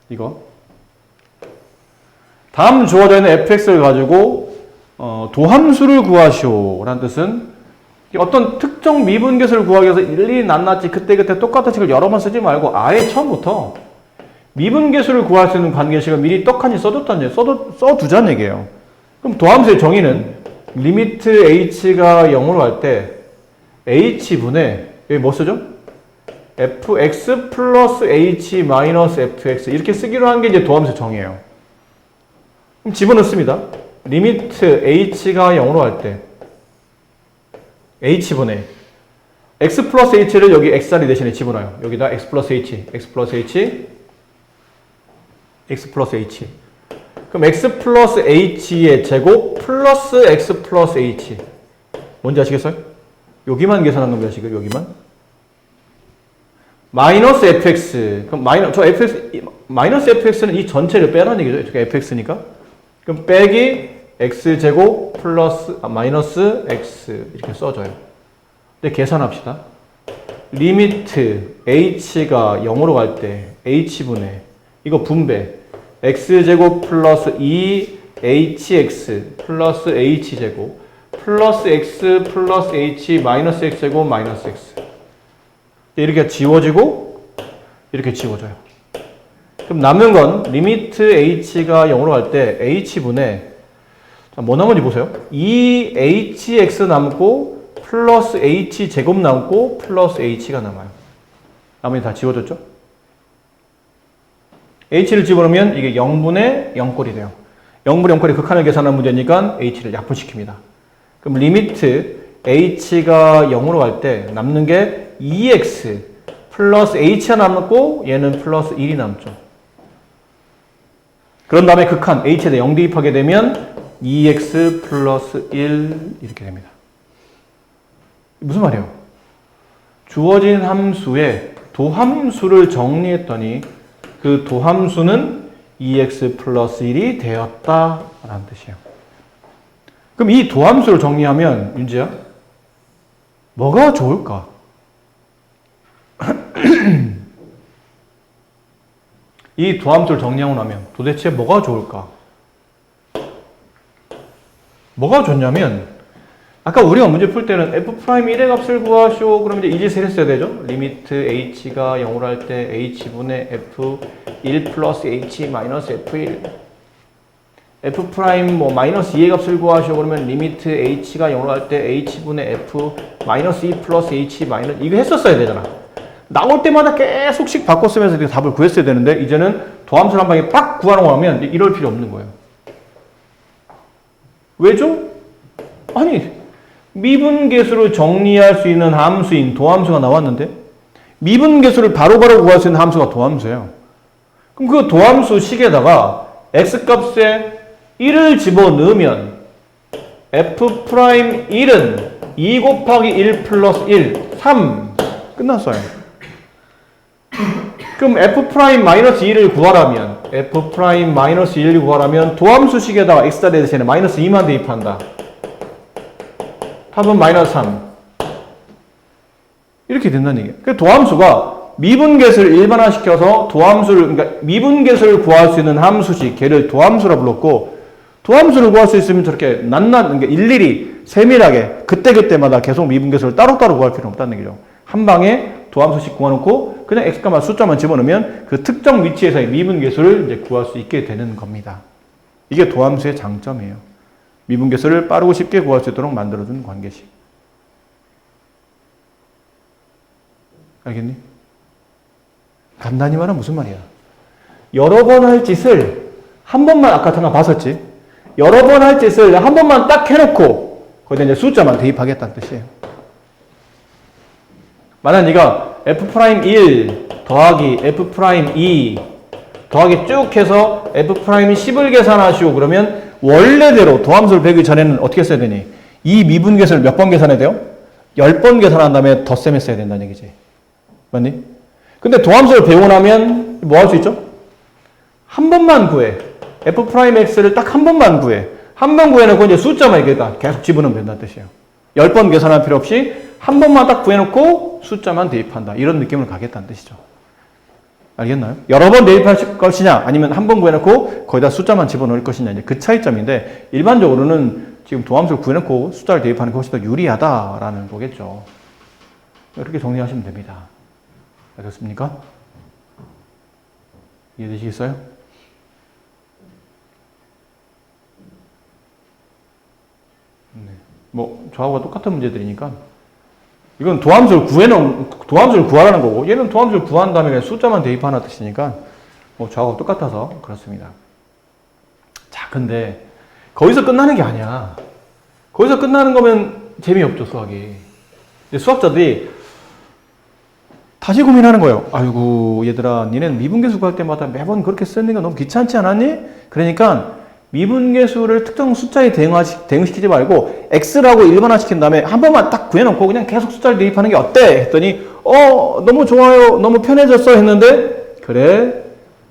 이거 다음 주어져 있는 fx를 가지고 도함수를 구하시오 라는 뜻은 어떤 특정 미분계수를 구하기 위해서 일일이 낱낱이 그때그때 똑같은 식을 여러 번 쓰지 말고 아예 처음부터 미분계수를 구할 수 있는 관계식을 미리 떡하니 써두자는 얘기예요. 그럼 도함수의 정의는 리미트 h가 0으로 갈 때 h분의 여기 뭐 쓰죠? fx 플러스 h 마이너스 fx 이렇게 쓰기로 한 게 이제 도함수의 정의예요. 그럼 집어넣습니다. 리미트 h가 0으로 갈 때 h분의 x 플러스 h를 여기 x자리 대신에 집어넣어요. 여기다 x 플러스 h, x 플러스 h, x 플러스 h. 그럼 x 플러스 h의 제곱 플러스 x 플러스 h. 뭔지 아시겠어요? 여기만 계산한 겁니다, 지금 여기만. 마이너스 fx. 그럼 마이너스 fx는 이 전체를 빼라는 얘기죠. 이렇게 fx니까. 그럼 빼기 x제곱 플러스 마이너스 x 이렇게 써줘요. 근데 계산합시다. 리미트 h가 0으로 갈 때 h분의 이거 분배 x제곱 플러스 2hx 플러스 h제곱 플러스 x 플러스 h 마이너스 x제곱 마이너스 x 이렇게 지워지고 이렇게 지워져요. 그럼 남는 건 리미트 h가 0으로 갈 때 h분의 뭐 남은지 보세요. 2hx 남고 플러스 h제곱 남고 플러스 h가 남아요. 나머지 다 지워졌죠? h를 집어넣으면 이게 0분의 0꼴이 돼요. 0분의 0꼴이 극한을 계산한 문제니까 h를 약분시킵니다. 그럼 리미트 h가 0으로 갈 때 남는 게 2x 플러스 h가 남고 얘는 플러스 1이 남죠. 그런 다음에 극한 h에다 0 대입하게 되면 2x 플러스 1 이렇게 됩니다. 무슨 말이에요? 주어진 함수에 도함수를 정리했더니 그 도함수는 2x 플러스 1이 되었다라는 뜻이에요. 그럼 이 도함수를 정리하면 윤지야 뭐가 좋을까? 이 도함수를 정리하고 나면 도대체 뭐가 좋을까? 뭐가 좋냐면 아까 우리가 문제 풀 때는 f'1의 값을 구하시오. 그럼 이제 이짓을 했어야 되죠. 리미트 h가 0으로 할 때 h분의 f1 플러스 h 마이너스 f1 f' 뭐 마이너스 2의 값을 구하시오. 그러면 리미트 h가 0으로 할 때 h분의 f 마이너스 2 플러스 h 마이너스 이거 했었어야 되잖아. 나올 때마다 계속씩 바꿔 쓰면서 답을 구했어야 되는데 이제는 도함수를 한 방에 빡 구하라고 하면 이럴 필요 없는 거예요. 왜죠? 아니 미분계수를 정리할 수 있는 함수인 도함수가 나왔는데 미분계수를 바로바로 구할 수 있는 함수가 도함수예요. 그럼 그 도함수 식에다가 x값에 1을 집어넣으면 f'1은 2 곱하기 1 플러스 1, 3 끝났어요. 그럼 f'-2를 구하라면 f'-1을 구하라면 도함수식에다가 x자리 대신에 마이너스 2만 대입한다. 답은 마이너스 3 이렇게 된다는 얘기예요. 그 도함수가 미분계수를 일반화시켜서 그러니까 미분계수를 구할 수 있는 함수식 걔를 도함수라 불렀고 도함수를 구할 수 있으면 저렇게 그러니까 일일이 세밀하게 그때그때마다 계속 미분계수를 따로따로 구할 필요는 없다는 얘기죠. 한 방에 도함수식 구해놓고 그냥 x값만 숫자만 집어넣으면 그 특정 위치에서의 미분계수를 이제 구할 수 있게 되는 겁니다. 이게 도함수의 장점이에요. 미분계수를 빠르고 쉽게 구할 수 있도록 만들어준 관계식. 알겠니? 간단히 말하면 무슨 말이야? 여러 번 할 짓을 한 번만 아까 잠깐 봤었지? 여러 번 할 짓을 한 번만 딱 해놓고 거기다 이제 숫자만 대입하겠다는 뜻이에요. 만약 네가 f'1 더하기 f'2 더하기 쭉 해서 f'10을 계산하시오. 그러면 원래대로 도함수를 배우기 전에는 어떻게 써야 되니? 이 미분계수를 몇 번 계산해야 돼요? 10번 계산한 다음에 덧셈 써야 된다는 얘기지. 맞니? 근데 도함수를 배우고 나면 뭐 할 수 있죠? 한 번만 구해. f'x를 딱 한 번만 구해. 한 번 구해놓고 이제 숫자만 이렇게 계속 집어넣으면 된다는 뜻이에요. 10번 계산할 필요 없이 한 번만 딱 구해놓고 숫자만 대입한다. 이런 느낌을 가겠다는 뜻이죠. 알겠나요? 여러 번 대입할 것이냐 아니면 한 번 구해놓고 거기다 숫자만 집어넣을 것이냐 이제 그 차이점인데 일반적으로는 지금 도함수를 구해놓고 숫자를 대입하는 것이 더 유리하다라는 거겠죠. 이렇게 정리하시면 됩니다. 알겠습니까? 이해되시겠어요? 네. 뭐 저하고 똑같은 문제들이니까 이건 도함수를 구하라는 거고 얘는 도함수를 구한 다음에 그냥 숫자만 대입하는 뜻이니까 뭐 저하고 똑같아서 그렇습니다. 자, 근데 거기서 끝나는 게 아니야. 거기서 끝나는 거면 재미없죠, 수학이. 수학자들이 다시 고민하는 거예요. 아이고 얘들아 니는 미분계수 구할 때마다 매번 그렇게 쓰는 게 너무 귀찮지 않았니? 그러니까 미분계수를 특정 숫자에 대응시키지 말고 x라고 일반화시킨 다음에 한 번만 딱 구해놓고 그냥 계속 숫자를 대입하는 게 어때? 했더니 너무 좋아요. 너무 편해졌어 했는데 그래?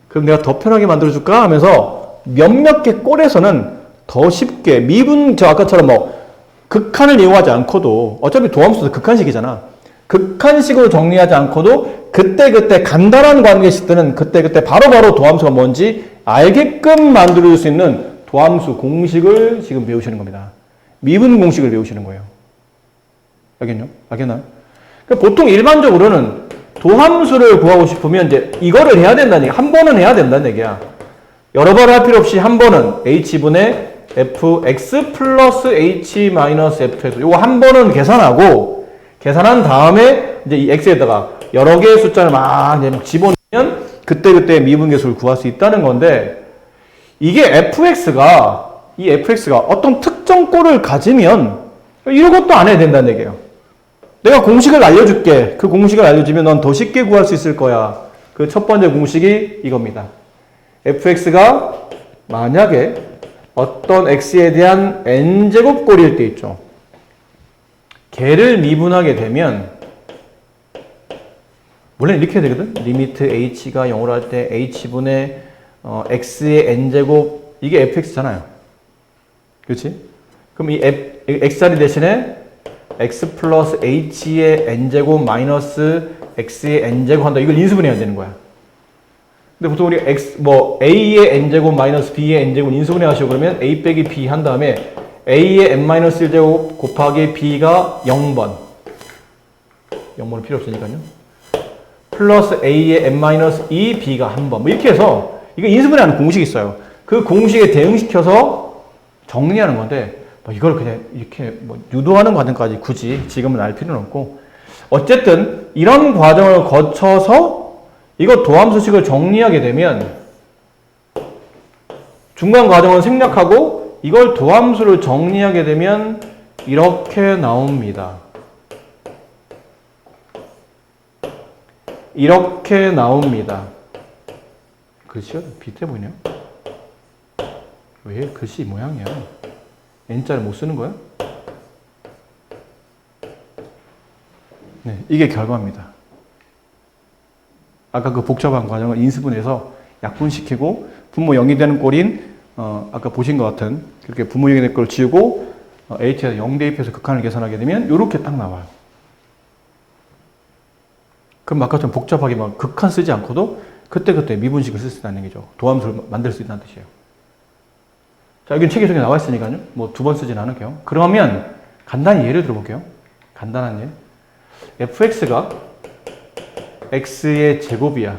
그럼 내가 더 편하게 만들어줄까? 하면서 몇몇 개 꼴에서는 더 쉽게 저 아까처럼 뭐 극한을 이용하지 않고도 어차피 도함수도 극한식이잖아. 극한식으로 정리하지 않고도 그때그때 간단한 관계식들은 그때그때 바로바로 도함수가 뭔지 알게끔 만들어줄 수 있는 도함수 공식을 지금 배우시는 겁니다. 미분 공식을 배우시는 거예요. 알겠나요? 그러니까 보통 일반적으로는 도함수를 구하고 싶으면 이제 이거를 해야 된다는 얘기야. 한 번은 해야 된다는 얘기야. 여러 번 할 필요 없이 한 번은 h분의 fx 플러스 h 마이너스 fx 요거 한 번은 계산한 다음에 이제 이 x에다가 여러 개의 숫자를 막 집어넣으면 그때그때 미분계수를 구할 수 있다는 건데 이게 fx가 어떤 특정 꼴을 가지면 이런 것도 안 해야 된다는 얘기예요. 내가 공식을 알려줄게. 그 공식을 알려주면 넌 더 쉽게 구할 수 있을 거야. 그 첫 번째 공식이 이겁니다. fx가 만약에 어떤 x에 대한 n제곱 꼴일 때 있죠. 걔를 미분하게 되면 원래 이렇게 해야 되거든. 리미트 h가 0으로 할 때 h분의 x의 n제곱 이게 fx잖아요. 그렇지? 그럼 이 x자리 대신에 x 플러스 h의 n제곱 마이너스 x의 n제곱 한다. 이걸 인수분해해야 되는 거야. 근데 보통 우리 a의 n제곱 마이너스 b의 n제곱 인수분해 하시고 그러면 a 빼기 b 한 다음에 a의 n-1제곱 곱하기 b가 0번. 0번은 필요 없으니까요. 플러스 a의 n-2 b가 1번. 뭐 이렇게 해서 이거 인수분해하는 공식이 있어요. 그 공식에 대응시켜서 정리하는 건데 뭐 이걸 그냥 이렇게 뭐 유도하는 과정까지 굳이 지금은 알 필요는 없고 어쨌든 이런 과정을 거쳐서 이거 도함수식을 정리하게 되면 중간 과정을 생략하고 이걸 도함수를 정리하게 되면 이렇게 나옵니다. 이렇게 나옵니다. 글씨가 비슷해 보이네요. 왜 글씨 모양이야? N자를 못 쓰는 거야? 네, 이게 결과입니다. 아까 그 복잡한 과정을 인수분해서 약분시키고 분모 0이 되는 꼴인 아까 보신 것 같은 그렇게 분모 0이 되는 걸 지우고 h에서 0 대입해서 극한을 계산하게 되면 이렇게 딱 나와요. 그럼 아까처럼 복잡하게 막 극한 쓰지 않고도 그때그때 미분식을 쓸 수 있다는 얘기죠. 도함수를 만들 수 있다는 뜻이에요. 자, 여기 책에 나와 있으니까요. 뭐 두 번 쓰진 않을게요. 그러면 간단히 예를 들어볼게요. 간단한 예. fx가 x의 제곱이야.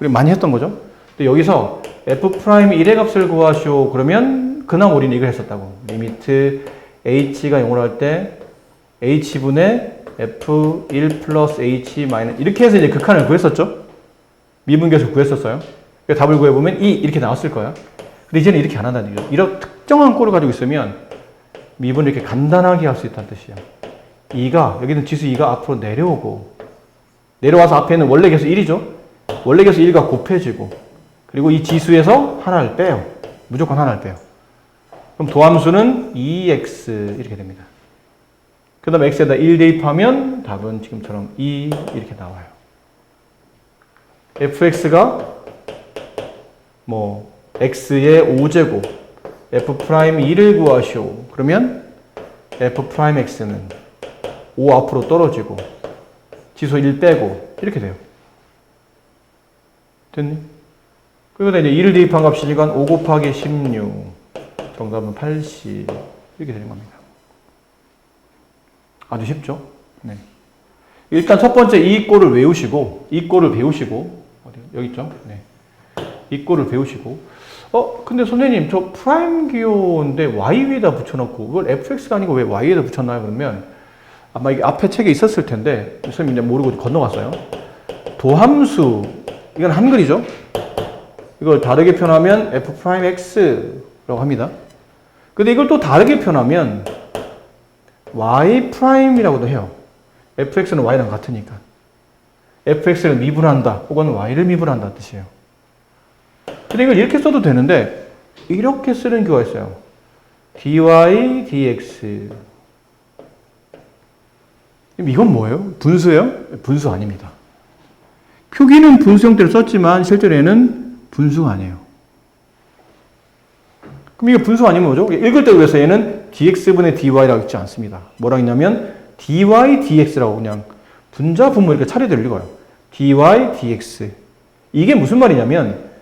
우리 많이 했던 거죠. 근데 여기서 f'1의 값을 구하시오. 그러면 그나마 우리는 이걸 했었다고. 리미트 h가 0으로 할 때 h분의 f1 플러스 h 마이너스 이렇게 해서 이제 극한을 구했었죠. 미분계수 구했었어요. 답을 구해보면 2 이렇게 나왔을 거야. 근데 이제는 이렇게 안 한다는 얘기죠. 이런 특정한 꼴을 가지고 있으면 미분을 이렇게 간단하게 할 수 있다는 뜻이야. 2가 여기는 지수 2가 앞으로 내려오고 내려와서 앞에는 원래 계수 1이죠. 원래 계수 1과 곱해지고 그리고 이 지수에서 하나를 빼요. 무조건 하나를 빼요. 그럼 도함수는 2x 이렇게 됩니다. 그 다음에 x에다 1 대입하면 답은 지금처럼 2 이렇게 나와요. fx가 뭐 x의 5제곱 f'2를 구하시오. 그러면 f'x는 5 앞으로 떨어지고 지수 1 빼고 이렇게 돼요. 됐니? 그리고 이제 2를 대입한 값이 시간 5 곱하기 16 정답은 80 이렇게 되는 겁니다. 아주 쉽죠? 네. 일단 첫 번째 이 꼴을 외우시고 이 꼴을 배우시고 어디 여기 있죠? 네. 이 꼴을 배우시고 근데 선생님 저 프라임 기호인데 y 위에다 붙여놓고 그걸 fx가 아니고 왜 y 위에다 붙였나요? 그러면 아마 이게 앞에 책에 있었을 텐데 선생님 이제 모르고 건너갔어요. 도함수 이건 한글이죠? 이걸 다르게 표현하면 f'x라고 합니다. 근데 이걸 또 다르게 표현하면 y'이라고도 해요. fx는 y랑 같으니까. fx를 미분한다 혹은 y를 미분한다 뜻이에요. 근데 이걸 이렇게 써도 되는데 이렇게 쓰는 경우가 있어요. dy dx 이건 뭐예요? 분수예요? 분수 아닙니다. 표기는 분수 형태로 썼지만 실제로는 분수가 아니에요. 그럼 이게 분수 아니면 뭐죠? 읽을 때 그래서 얘는 dx분의 dy라고 읽지 않습니다. 뭐라고 했냐면 dy dx라고 그냥 분자 분모 이렇게 차례대로 읽어요. dy dx 이게 무슨 말이냐면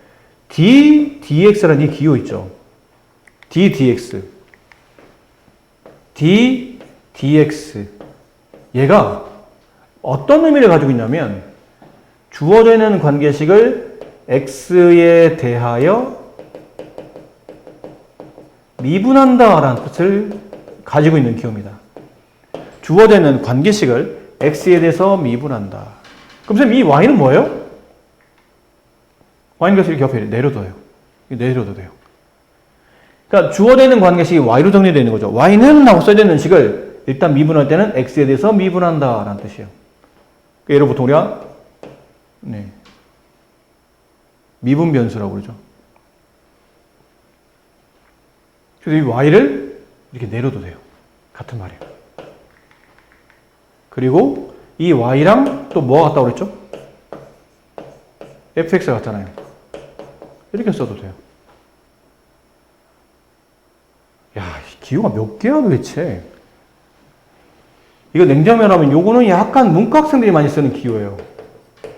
d dx라는 이 기호 있죠. d dx d dx 얘가 어떤 의미를 가지고 있냐면 주어져 있는 관계식을 x에 대하여 미분한다라는 뜻을 가지고 있는 기호입니다. 주어져 있는 관계식을 x에 대해서 미분한다. 그럼 선생님 이 y는 뭐예요? y는 그래서 이렇게 옆에 내려둬요. 내려도 돼요. 그러니까 주어져 있는 관계식이 y로 정리되어 있는 거죠. y는 하고 써져 있는 식을 일단 미분할 때는 x에 대해서 미분한다라는 뜻이에요. 그러니까 얘를 보통 우리가 미분 변수라고 그러죠. 그래서 이 y를 이렇게 내려도 돼요. 같은 말이에요. 그리고 이 y랑 또 뭐가 같다고 그랬죠? fx가 같잖아요. 이렇게 써도 돼요. 야, 기호가 몇 개야 도대체? 이거 냉정하면 하면 요거는 약간 문과 학생들이 많이 쓰는 기호예요.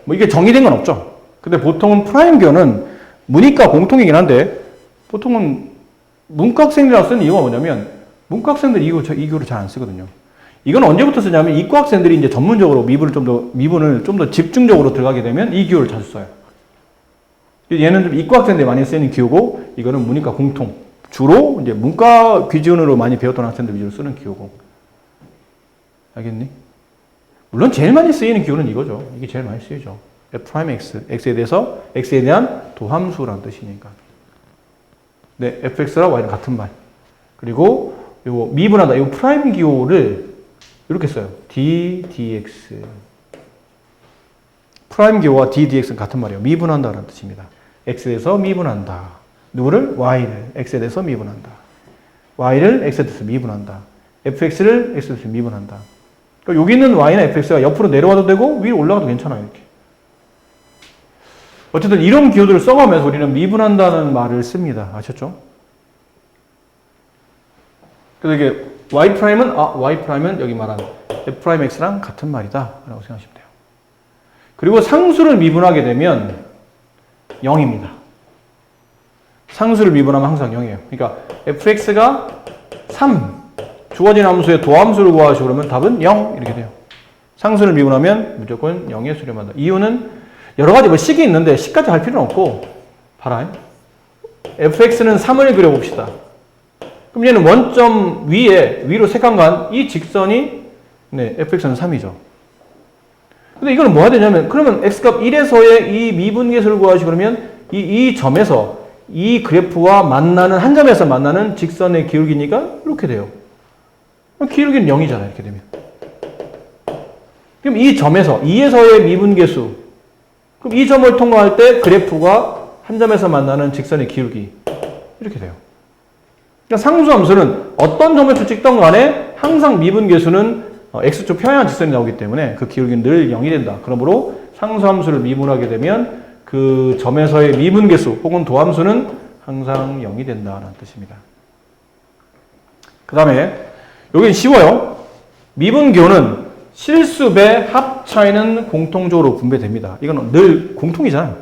뭐 이게 정의된 건 없죠. 근데 보통은 프라임 기호는 문이과 공통이긴 한데 보통은 문과 학생들이라고 쓰는 이유가 뭐냐면 문과 학생들이 이 기호를 잘 안 쓰거든요. 이건 언제부터 쓰냐면 이과 학생들이 이제 전문적으로 미분을 좀 더 집중적으로 들어가게 되면 이 기호를 자주 써요. 얘는 좀 이과 학생들이 많이 쓰는 기호고 이거는 문이과 공통. 주로 이제 문과 기준으로 많이 배웠던 학생들 위주로 쓰는 기호고. 알겠니? 물론 제일 많이 쓰이는 기호는 이거죠. 이게 제일 많이 쓰이죠. f'x, x에 대한 도함수라는 뜻이니까. 네, fx랑 y는 같은 말. 그리고 요 미분하다, 요 프라임 기호를 이렇게 써요. d, dx. 프라임 기호와 d, dx는 같은 말이에요. 미분한다라는 뜻입니다. x에 대해서 미분한다. 누구를? y를 x에 대해서 미분한다. y를 x에 대해서 미분한다. fx를 x에 대해서 미분한다. 그러니까 여기 있는 y나 fx가 옆으로 내려와도 되고 위로 올라가도 괜찮아요. 이렇게. 어쨌든 이런 기호들을 써가면서 우리는 미분한다는 말을 씁니다. 아셨죠? 그래서 이게 y'은 여기 말하는 f'x랑 같은 말이다 라고 생각하시면 돼요. 그리고 상수를 미분하게 되면 0입니다. 상수를 미분하면 항상 0이에요. 그러니까 fx가 3 주어진 함수의 도함수를 구하시고 그러면 답은 0 이렇게 돼요. 상수를 미분하면 무조건 0에 수렴한다. 이유는 여러 가지 뭐 식이 있는데 식까지 할 필요는 없고 봐라. fx는 3을 그려봅시다. 그럼 얘는 원점 위로 색한간 이 직선이 fx는 3이죠. 근데 이거는 뭐 해야 되냐면 그러면 x값 1에서의 이 미분계수를 구하시고 그러면 이 점에서 이 그래프와 만나는 한 점에서 만나는 직선의 기울기니까 이렇게 돼요. 기울기는 0이잖아요. 이렇게 되면. 그럼 이 점에서 2에서의 미분계수 그럼 이 점을 통과할 때 그래프가 한 점에서 만나는 직선의 기울기 이렇게 돼요. 그러니까 상수함수는 어떤 점에서 찍던 간에 항상 미분계수는 x축 평행한 직선이 나오기 때문에 그 기울기는 늘 0이 된다. 그러므로 상수함수를 미분하게 되면 그 점에서의 미분계수 혹은 도함수는 항상 0이 된다는 뜻입니다. 그 다음에 여기는 쉬워요. 미분교는 실수배 합차이는 공통적으로 분배됩니다. 이건 늘 공통이잖아요.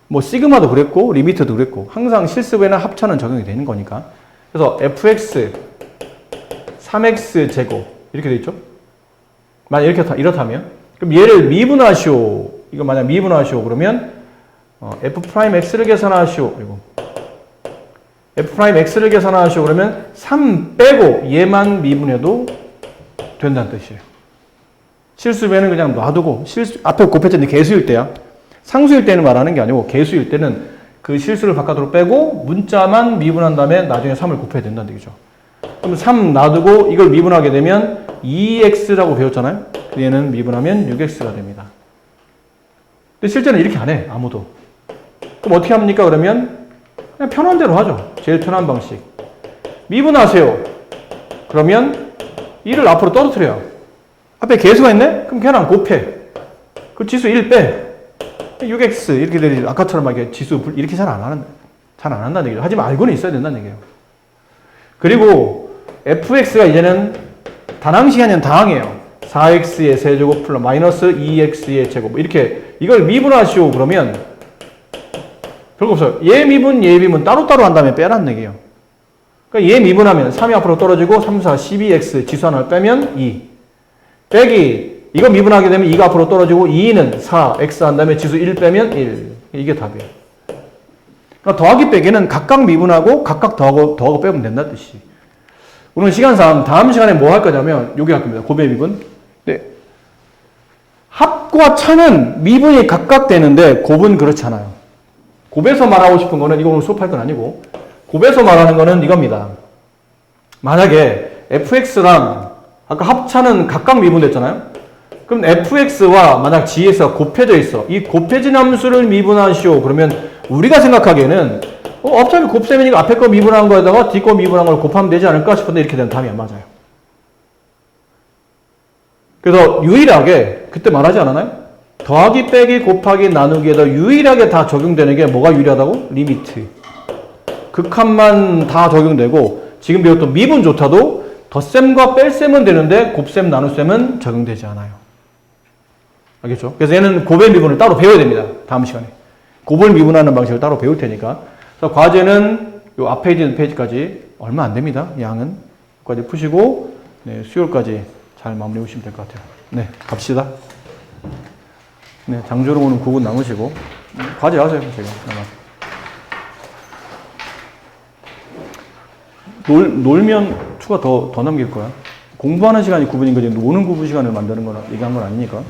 뭐 시그마도 그랬고 리미트도 그랬고 항상 실수배나 합차는 적용이 되는 거니까. 그래서 fx 3x 제곱 이렇게 돼 있죠. 만약 이렇다면 그럼 얘를 미분하시오. 이거 만약 미분하시오 그러면 f'x를 계산하시오. 그리고 f'x를 계산하시오 그러면 3 빼고 얘만 미분해도 된다는 뜻이에요. 실수배는 그냥 놔두고 앞에 곱했는데 개수일 때야. 상수일 때는 말하는 게 아니고 개수일 때는 그 실수를 바깥으로 빼고 문자만 미분한 다음에 나중에 3을 곱해야 된다는 얘기죠. 그럼 3 놔두고 이걸 미분하게 되면 2x라고 배웠잖아요. 얘는 미분하면 6x가 됩니다. 근데 실제는 이렇게 안 해. 아무도. 그럼 어떻게 합니까? 그러면 그냥 편한 대로 하죠. 제일 편한 방식. 미분하세요. 그러면 1을 앞으로 떨어뜨려요. 앞에 개수가 있네? 그럼 걔랑 곱해. 그 지수 1 빼. 6x 이렇게 되지. 아까처럼 막 지수 이렇게 잘 안 한다는 얘기죠. 하지만 알고는 있어야 된다는 얘기예요. 그리고 fx가 이제는 단항식이 아니라 다항이에요. 4x의 세제곱 플러스 마이너스 2x의 제곱 이렇게 이걸 미분하시오 그러면 별거 없어요. 얘 미분 따로따로 한 다음에 빼라는 얘기예요. 그러니까 얘 미분하면 3이 앞으로 떨어지고 3, 4, 12x 지수 하나를 빼면 2 빼기 이거 미분하게 되면 2가 앞으로 떨어지고 2는 4, x 한 다음에 지수 1 빼면 1 이게 답이에요. 그러니까 더하기 빼기는 각각 미분하고 각각 더하고 빼면 된다는 뜻이. 오늘 시간상 다음 시간에 뭐 할 거냐면 여기 할 겁니다. 곱의 미분. 네. 합과 차는 미분이 각각 되는데 곱은 그렇지 않아요. 곱에서 말하고 싶은 거는 이거 오늘 수업할 건 아니고 곱에서 말하는 거는 이겁니다. 만약에 fx랑 아까 합차는 각각 미분됐잖아요. 그럼 fx와 만약 gx가 곱해져 있어. 이 곱해진 함수를 미분하시오. 그러면 우리가 생각하기에는 어차피 곱셈이니까 앞에 거 미분한 거에다가 뒤 거 미분한 걸 곱하면 되지 않을까 싶은데 이렇게 되면 답이 안 맞아요. 그래서 유일하게 그때 말하지 않았나요? 더하기 빼기 곱하기 나누기에다 유일하게 다 적용되는 게 뭐가 유리하다고? 리미트. 극한만 다 적용되고 지금 배웠던 미분조차도 덧셈과 뺄셈은 되는데 곱셈, 나눗셈은 적용되지 않아요. 알겠죠? 그래서 얘는 고별 미분을 따로 배워야 됩니다. 다음 시간에. 곱을 미분하는 방식을 따로 배울 테니까. 그래서 과제는 요 앞 페이지 페이지까지 얼마 안 됩니다. 양은. 여기까지 푸시고 네, 수요일까지 잘 마무리해 보시면 될 것 같아요. 네, 갑시다. 네, 장조로 오는 9분 남으시고 과제 하세요, 제가. 놀면 추가 더 남길 거야. 공부하는 시간이 9분인 거지 노는 9분 시간을 만드는 거나 얘기한 건 아니니까.